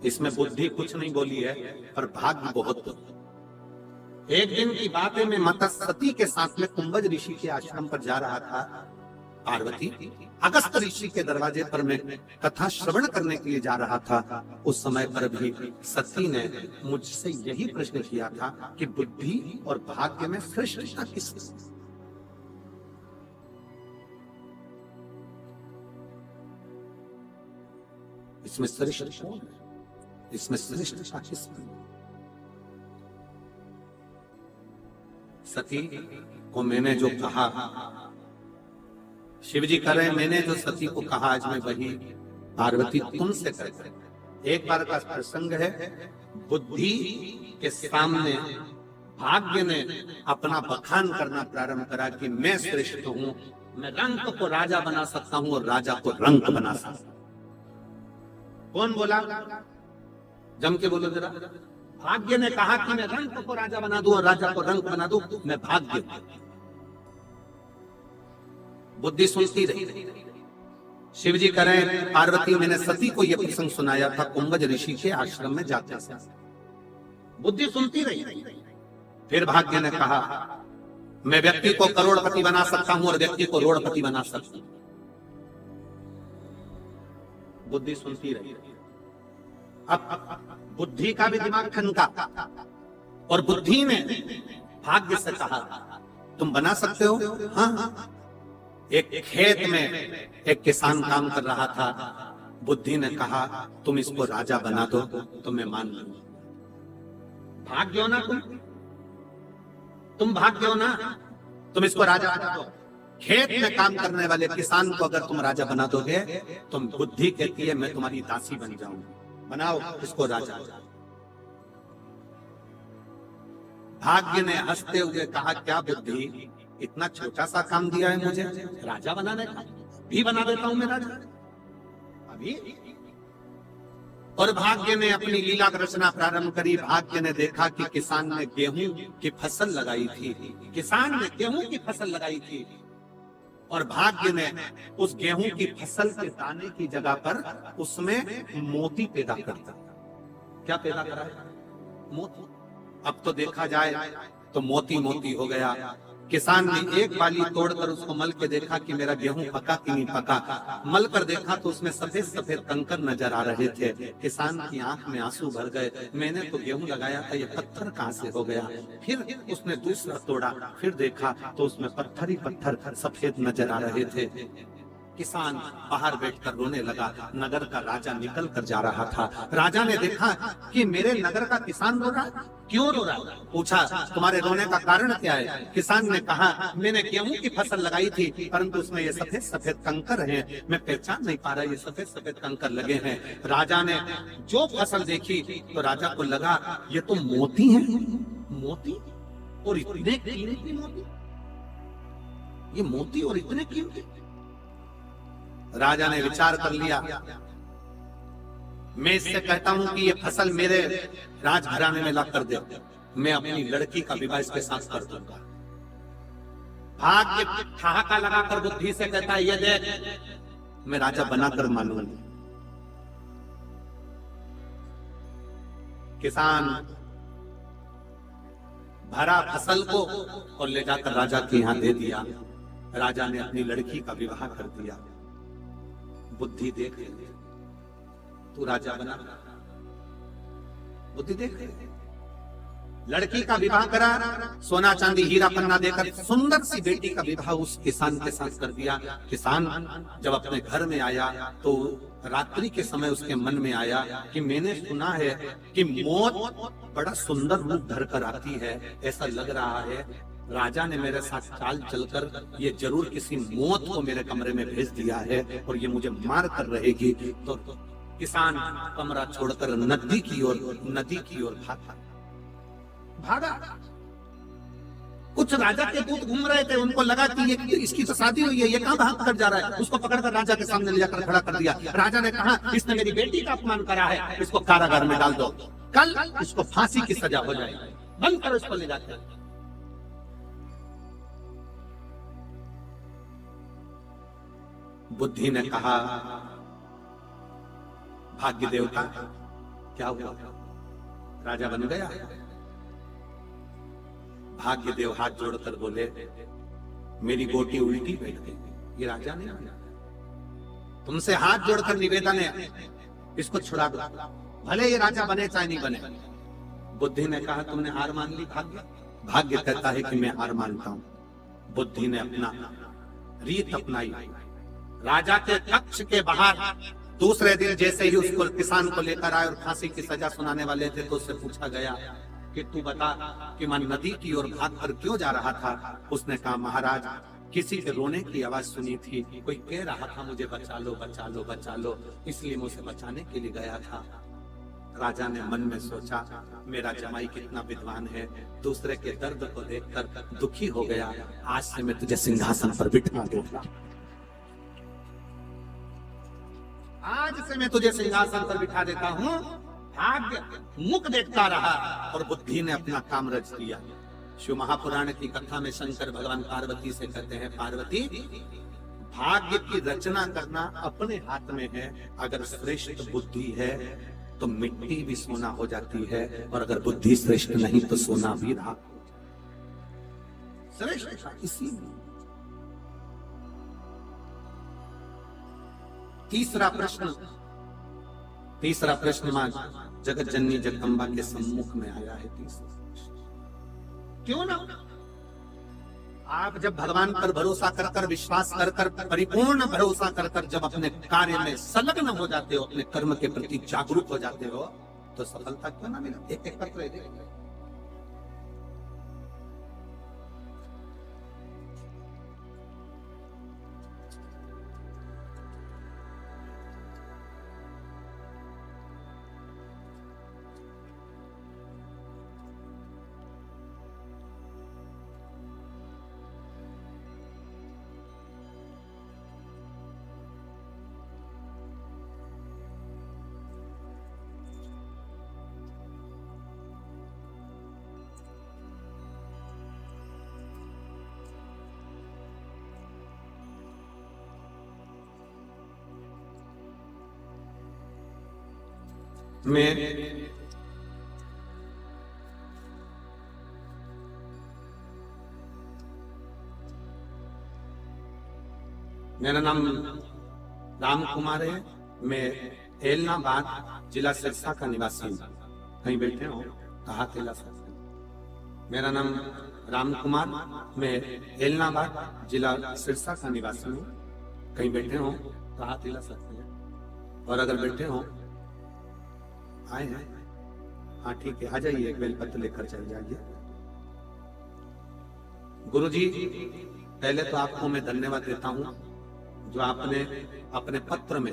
इसमें बुद्धि कुछ नहीं बोली है, पर भाग्य बहुत बोला। एक दिन की बात है, मैं माता सती के साथ में कुंभज ऋषि के आश्रम पर जा रहा था। पार्वती अगस्त ऋषि के दरवाजे पर मैं कथा श्रवण करने के लिए जा रहा था। उस समय पर भी सती ने मुझसे यही प्रश्न किया था कि बुद्धि और भाग्य में श्रेष्ठता किसकी? इसमें श्रेष्ठ कौन है? इसमें श्रेष्ठता किसकी? सती को मैंने जो कहा, शिव जी कह रहे हैं, मैंने जो सती को कहा आज मैं वही पार्वती तुमसे कहते। एक बार का प्रसंग है, बुद्धि के सामने भाग्य ने अपना बखान करना प्रारंभ करा कि मैं श्रेष्ठ हूं, मैं रंक को राजा बना सकता हूं और राजा को रंक बना सकता हूं। कौन बोला? जम के बोलो जरा। भाग्य ने कहा कि मैं रंक को राजा बना दूं और राजा को रंक बना दूं, मैं भाग्य। बुद्धि सुनती रही। शिव जी कह रहे हैं, पार्वती मैंने सती को यह प्रसंग सुनाया था कुंभज ऋषि के आश्रम में जाते से। बुद्धि सुनती रही। फिर भाग्य ने कहा, मैं व्यक्ति को करोड़पति बना सकता हूं और व्यक्ति को रोड़पति बना सकता हूं। बुद्धि सुनती रही। अब बुद्धि का भी दिमाग ठनका और बुद्धि ने भाग्य से कहा, तुम बना सकते हो? हाँ। एक खेत में एक किसान काम कर रहा था। बुद्धि ने कहा, तुम इसको राजा बना दो तो मैं मान लूंगा। भाग्य हो ना तुम भाग्य हो ना, तुम इसको राजा बना दो। खेत में काम करने वाले किसान को अगर तुम राजा बना दोगे, तुम बुद्धि कहती है मैं तुम्हारी दासी बन जाऊंगी, बनाओ इसको राजा। भाग्य ने हंसते हुए कहा, क्या बुद्धि, इतना छोटा सा काम दिया है मुझे राजा बनाने का, भी बना देता हूं मैं राजा अभी। और भाग्य ने अपनी लीला रचना प्रारंभ करी। भाग्य ने देखा कि किसान ने गेहूं की फसल लगाई थी, किसान ने गेहूं की फसल लगाई थी, और भाग्य ने उस गेहूं की फसल के दाने की जगह पर उसमें मोती पैदा करता। क्या पैदा करा? मोती। अब तो देखा जाए तो मोती मोती हो गया, किसान ने एक बाली तोड़कर उसको मल के देखा कि मेरा गेहूं पका कि नहीं पका। मल कर देखा तो उसमें सफेद सफेद कंकर नजर आ रहे थे। किसान की आंख में आंसू भर गए, मैंने तो गेहूं लगाया था, ये पत्थर कहां से हो गया। फिर उसने दूसरा तोड़ा, फिर देखा तो उसमें पत्थर ही पत्थर सफेद नजर आ रहे थे। किसान बाहर बैठकर रोने लगा। नगर का राजा निकल कर जा रहा था। राजा ने देखा कि मेरे नगर का किसान रो रहा है, क्यों रो रहा है? पूछा तुम्हारे रोने का कारण क्या है? किसान ने कहा मैंने गेहूं की फसल लगाई थी, परंतु उसमें ये सफेद सफेद कंकर हैं, मैं पहचान नहीं पा रहा, ये सफेद सफेद कंकर लगे हैं। राजा ने जो फसल देखी तो राजा को लगा ये तो मोती है, मोती, और इतने कीमती मोती, ये मोती और इतने कीमती। राजा ने विचार कर लिया, मैं इससे कहता हूं कि ये फसल मेरे राजघराने में ला कर दे, मैं अपनी लड़की का विवाह इसके साथ कर दूंगा। भाग्य ठहाका लगाकर बुद्धि से कहता है ये देख, मैं राजा बनाकर मानूंगा। किसान भरा फसल को और ले जाकर राजा के यहां दे दिया। राजा ने अपनी लड़की का विवाह कर दिया। बुद्धि देख ले, तू राजा बना, बुद्धि देख ले। लड़की का विवाह करा, सोना चांदी हीरा पन्ना देकर सुंदर सी बेटी का विवाह उस किसान के साथ कर दिया। किसान जब अपने घर में आया तो रात्रि के समय उसके मन में आया कि मैंने सुना है कि मौत बड़ा सुंदर रूप धर कर आती है, ऐसा लग रहा है राजा ने मेरे साथ चाल चलकर ये जरूर किसी मौत को मेरे कमरे में भेज दिया है और ये मुझे मार कर रहेगी। तो किसान कमरा छोड़कर नदी की ओर भागा। कुछ राजा के दूत घूम रहे थे, उनको लगा कि ये इसकी तो शादी हुई है, ये कहां भाग कर जा रहा है। उसको पकड़कर राजा के सामने ले जाकर खड़ा कर दिया। राजा ने कहा इसने मेरी बेटी का अपमान करा है, इसको कारागार में डाल दो, कल इसको फांसी की सजा हो जाएगी, बंद करो इसको ले जाकर। बुद्धि ने कहा भाग्य देवता क्या हुआ, राजा बन गया। भाग्य देव हाथ जोड़कर बोले मेरी गोटी उल्टी बैठ गई, ये राजा नहीं बना, तुमसे हाथ जोड़कर निवेदन है इसको छुड़ा दो, भले ये राजा बने चाहे नहीं बने। बुद्धि ने कहा तुमने हार मान ली भाग्य? भाग्य कहता है कि मैं हार मानता हूं। बुद्धि ने अपना रीत अपनाई। राजा के कक्ष के बाहर दूसरे दिन जैसे ही उसको किसान को लेकर आए और फांसी की सजा सुनाने वाले थे तो उससे पूछा गया कि तू बता कि मैं नदी की ओर भाग कर क्यों जा रहा था। उसने कहा महाराज किसी के रोने की आवाज सुनी थी, कोई कह रहा था मुझे बचा लो बचा लो बचा लो, इसलिए मैं उसे बचाने के लिए गया था। राजा ने मन में सोचा मेरा जमाई कितना विद्वान है, दूसरे के दर्द को देखकर दुखी हो गया, आज से मैं तुझे सिंहासन पर बिठा दूंगा, आज से मैं तुझे सिंहासन पर बिठा देता हूं। भाग्य मुख देखता रहा और बुद्धि ने अपना काम रच दिया। शिव महापुराण की कथा में शंकर भगवान पार्वती से कहते हैं पार्वती भाग्य की रचना करना अपने हाथ में है, अगर श्रेष्ठ बुद्धि है तो मिट्टी भी सोना हो जाती है, और अगर बुद्धि श्रेष्ठ नहीं तो सोना भी राख हो जाता है। श्रेष्ठ इसीलिए। तीसरा प्रश्न मां जगत जननी जगदम्बा के सम्मुख में आया है। तीसरा क्यों ना आप जब भगवान पर भरोसा कर कर विश्वास कर कर परिपूर्ण भरोसा कर कर जब अपने कार्य में संलग्न हो जाते हो, अपने कर्म के प्रति जागरूक हो जाते हो, तो सफलता क्यों ना मिले। एक एक पत्र में मेरा नाम राम कुमार है। मैं एलनाबाद जिला सिरसा का निवासी हूँ। कहीं बैठे हो तो हाथ हिला सकते हैं। मेरा नाम राम कुमार, मैं एलनाबाद जिला सिरसा का निवासी हूँ। कहीं बैठे हो तो हाथ हिला सकते हैं, और अगर बैठे हो आए हैं, हाँ ठीक है, आ जाइए, एक बेलपत्र लेकर चल जाइए। गुरुजी, पहले तो आपको मैं धन्यवाद देता हूँ जो आपने अपने पत्र में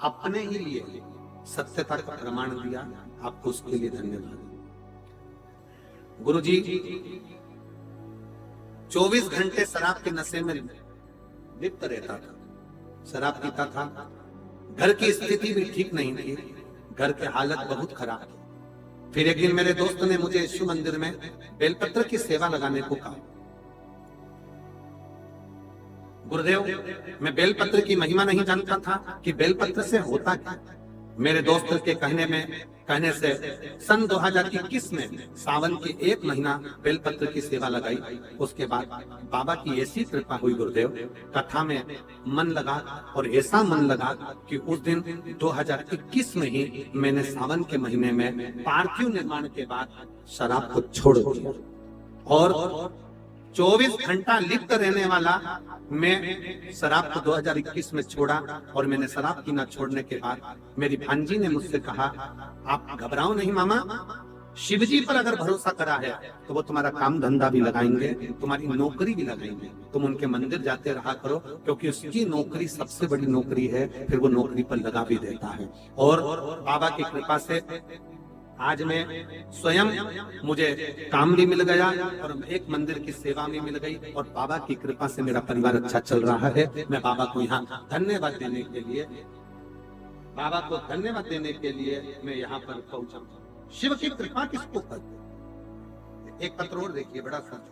अपने ही लिए सत्यता का प्रमाण दिया, आपको उसके लिए धन्यवाद। गुरुजी, 24 घंटे शराब के नशे में लिप्त रहता था, शराब पीता था, घर की स्थिति भी ठीक नहीं थी, घर की हालत बहुत खराब थी। फिर एक दिन मेरे दोस्त ने मुझे यीशु मंदिर में बेलपत्र की सेवा लगाने को कहा। गुरुदेव, मैं बेलपत्र की महिमा नहीं जानता था कि बेलपत्र से होता क्या। मेरे दोस्त के कहने से सन 2021 में सावन के 1 महीना बेलपत्र की सेवा लगाई। उसके बाद बाबा की ऐसी कृपा हुई गुरुदेव, कथा में मन लगा, और ऐसा मन लगा कि उस दिन 2021 में ही मैंने सावन के महीने में पार्थिव निर्माण के बाद शराब को छोड़ दिया, और 24 घंटा लिप्त रहने वाला मैं शराब को 2021 में छोड़ा। और मैंने शराब पीना छोड़ने के बाद मेरी भांजी ने मुझसे कहा, आप घबराओ नहीं मामा, शिव जी पर अगर भरोसा करा है तो वो तुम्हारा काम धंधा भी लगाएंगे, तुम्हारी नौकरी भी लगाएंगे। तुम उनके मंदिर जाते रहा करो, क्योंकि उसकी नौकरी सबसे बड़ी नौकरी है, फिर वो नौकरी पर लगा भी देता है। और बाबा की कृपा से आज मैं स्वयं, मुझे काम भी मिल गया और एक मंदिर की सेवा भी मिल गई, और बाबा की कृपा से मेरा परिवार अच्छा चल रहा है। मैं बाबा को यहाँ धन्यवाद देने के लिए, बाबा को धन्यवाद देने के लिए मैं यहाँ पर पहुंचा। शिव की कृपा किसको कहते? एक पत्र और देखिए, बड़ा सा।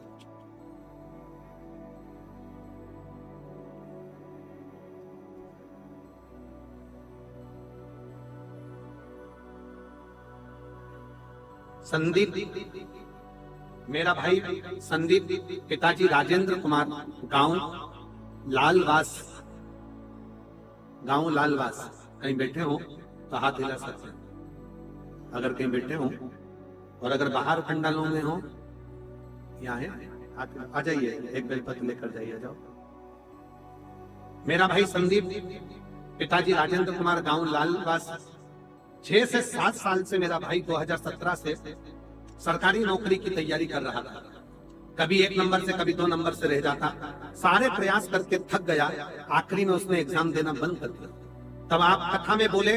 संदीप, मेरा भाई संदीप, पिताजी राजेंद्र कुमार, गांव लालवास, कहीं बैठे हो तो हाथ हिला सकते हैं, अगर कहीं बैठे हो, और अगर बाहर पंडालों में हो, यहाँ है, आ जाइए, एक बेलपत्र लेकर जाइए, जाओ। मेरा भाई संदीप, पिताजी राजेंद्र कुमार, गांव लालवास, 6 से 7 साल से मेरा भाई 2017 से सरकारी नौकरी की तैयारी कर रहा था। कभी 1 नंबर से, कभी 2 नंबर से रह जाता, सारे प्रयास करके थक गया, आखिरी में उसने एग्जाम देना बंद कर दिया। तब आप कथा में बोले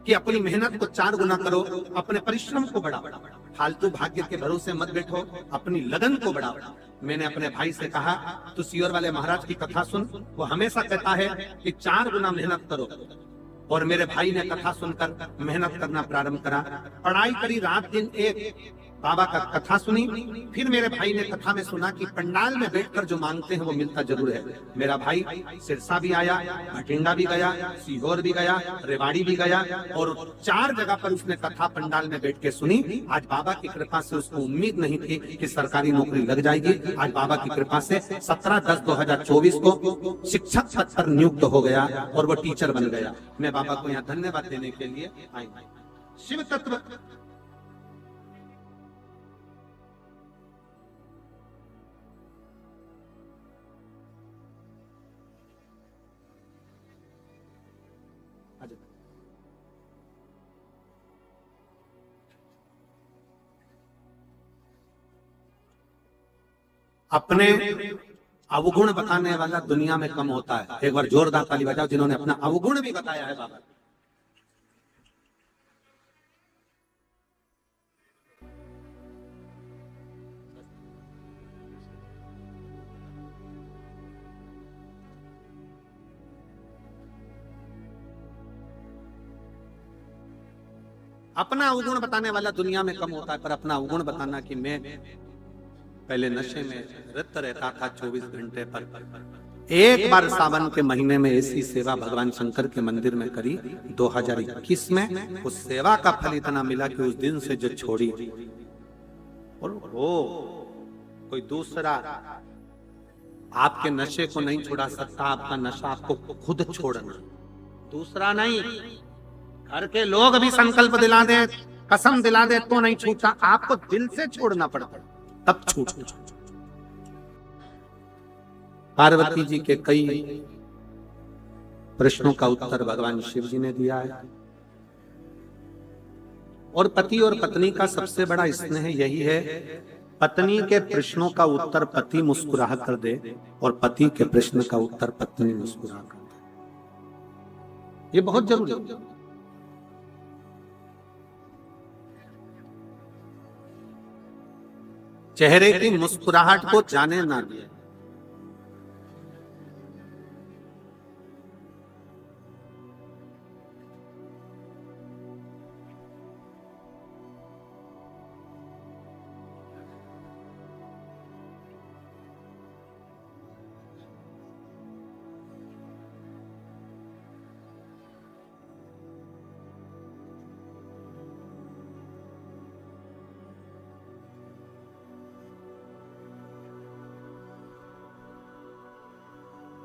कि अपनी मेहनत को 4 गुना करो, अपने परिश्रम को बढ़ाओ, फालतू भाग्य के भरोसे मत बैठो, अपनी लगन को बढ़ाओ। मैंने अपने भाई से कहा, तू सियोर वाले महाराज की कथा सुन, वो हमेशा कहता है कि 4 गुना मेहनत करो। और मेरे भाई ने कथा सुनकर मेहनत करना प्रारंभ करा, पढ़ाई करी, रात दिन एक, बाबा का कथा सुनी। फिर मेरे भाई ने कथा में सुना कि पंडाल में बैठकर जो मांगते हैं वो मिलता जरूर है। मेरा भाई सिरसा भी आया, भटिंडा भी गया, सीहोर भी गया, रेवाड़ी भी गया, और 4 जगह पर उसने कथा पंडाल में बैठ के सुनी। आज बाबा की कृपा से, उसको उम्मीद नहीं थी कि सरकारी नौकरी लग जाएगी, आज बाबा की कृपा से 17/10/2024 को शिक्षक पद पर नियुक्त हो गया और वो टीचर बन गया। मैं बाबा को यहाँ धन्यवाद देने के लिए आई। शिव तत्व अपने अवगुण बताने वाला दुनिया में कम होता है। एक बार जोरदार ताली बजाओ जिन्होंने अपना अवगुण भी बताया है बाबा। अपना अवगुण बताने वाला दुनिया में कम होता है, पर अपना अवगुण बताना कि मैं पहले नशे में रत रहता था 24 घंटे पर। एक बार सावन के महीने में ऐसी सेवा भगवान शंकर के मंदिर में करी 2021 में। उस सेवा का फल इतना मिला कि उस दिन से जो छोड़ी, और वो कोई दूसरा आपके नशे को नहीं छुड़ा सकता, आपका नशा आपको खुद छोड़ना, दूसरा नहीं। घर के लोग भी संकल्प दिला दे, कसम दिला दे तो नहीं छूटता, आपको दिल से छोड़ना पड़ता, तब छूटता। पार्वती जी के कई प्रश्नों का उत्तर भगवान शिव जी ने दिया है। और पति और पत्नी का सबसे बड़ा स्नेह यही है, पत्नी के प्रश्नों का उत्तर पति मुस्कुरा कर दे और पति के प्रश्न का उत्तर पत्नी मुस्कुरा कर दे। ये बहुत जरूरी है। चेहरे की मुस्कुराहट को जाने ना दिए।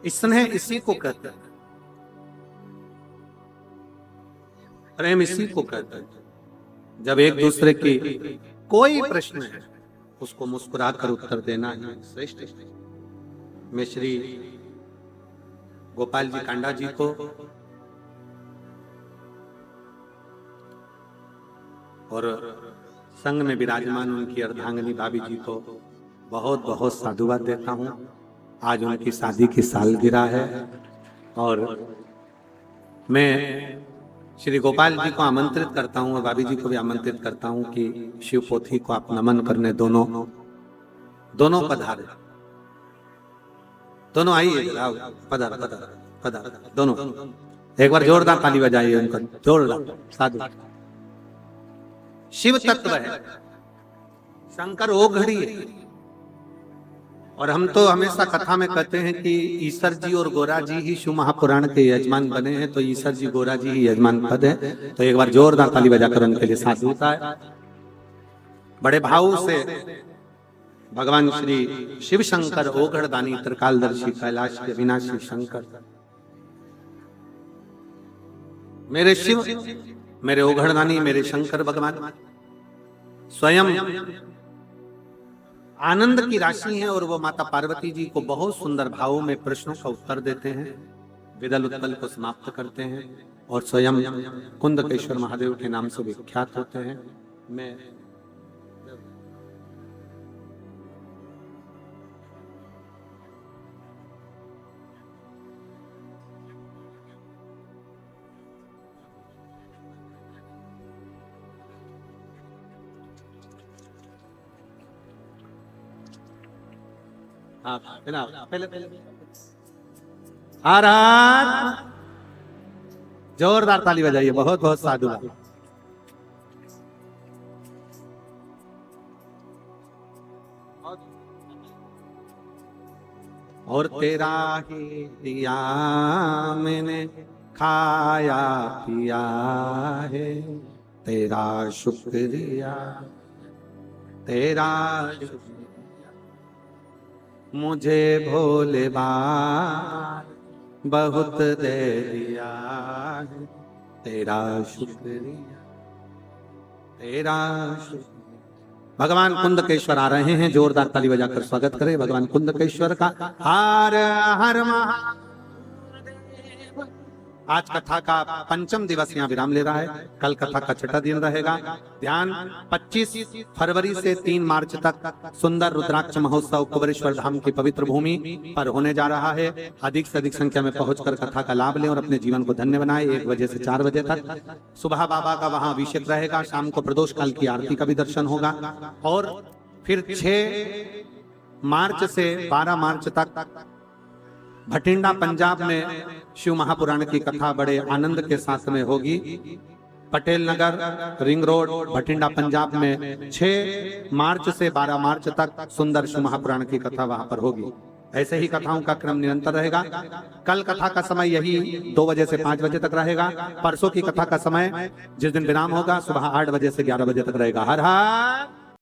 स्नेह इसी को कहते हैं, प्रेम इसी को कहते हैं। जब एक दूसरे की कोई प्रश्न है उसको मुस्कुरा कर उत्तर देना ही श्रेष्ठ। मैं श्री गोपाल जी कांडा जी को और संग में विराजमान उनकी अर्धांगिनी भाभी जी को बहुत बहुत साधुवाद देता हूं। आज उनकी शादी की सालगिरह है और मैं श्री गोपाल जी को आमंत्रित करता हूं और भाभी जी को भी आमंत्रित करता हूं कि शिव पोथी को आप नमन करने दोनों पधारे, दोनों आइए, पधार पधार पधार दोनों। एक बार जोरदार ताली बजाइए उनका, जोरदार साधु। शिव तत्व है, शंकर ओघड़ी है। और हम तो हमेशा कथा में कहते हैं कि ईश्वर जी और गोरा जी ही शिव महापुराण के यजमान बने हैं, तो ईश्वर जी गोरा जी ही यजमान पद है। तो एक बार जोरदार ताली बजाकर उनके लिए साधु होता है। बड़े भाव से भगवान श्री शिव शंकर ओघड़दानी त्रिकालदर्शी कैलाश के विनाशी शंकर, मेरे शिव, मेरे ओघड़दानी, मेरे शंकर भगवान स्वयं आनंद की राशि हैं और वो माता पार्वती जी को बहुत सुंदर भावों में प्रश्नों का उत्तर देते हैं, विदल उत्पल को समाप्त करते हैं और स्वयं कुंदकेश्वर महादेव के नाम से विख्यात होते हैं। मैं पहले जोरदार ताली बजाइए, बहुत बहुत साधु। और तेरा ही दिया मैंने खाया पिया है, तेरा शुक्रिया, तेरा शुक्रिया, मुझे भोले बाबा बहुत दे दिया है, तेरा शुक्रिया, तेरा शुक्रिया। भगवान कुंदकेश्वर आ रहे हैं, जोरदार ताली बजाकर स्वागत करें भगवान कुंदकेश्वर का। हर हर महादेव। आज कथा का पंचम दिवस यहाँ विराम ले रहा है, कल कथा का छठा दिन रहेगा। ध्यान 25 फरवरी से 3 मार्च तक सुंदर रुद्राक्ष महोत्सव कुबेरेश्वर धाम की पवित्र भूमि पर होने जा रहा है। अधिक से अधिक संख्या में पहुंचकर कथा का लाभ लें और अपने जीवन को धन्य बनाएं। 1 बजे से 4 बजे तक सुबह बाबा का वहां अभिषेक रहेगा, शाम को प्रदोष काल की आरती का भी दर्शन होगा और फिर 6 मार्च से 12 मार्च तक भटिंडा पंजाब में शिव महापुराण की कथा बड़े आनंद के साथ में होगी। पटेल नगर रिंग रोड भटिंडा पंजाब में 6 मार्च से 12 मार्च तक सुंदर शिव महापुराण की कथा वहां पर होगी। ऐसे ही कथाओं का क्रम निरंतर रहेगा। कल कथा का समय यही 2 बजे से 5 बजे तक रहेगा। परसों की कथा का समय जिस दिन विराम होगा सुबह 8 बजे से 11 बजे तक रहेगा। हर हर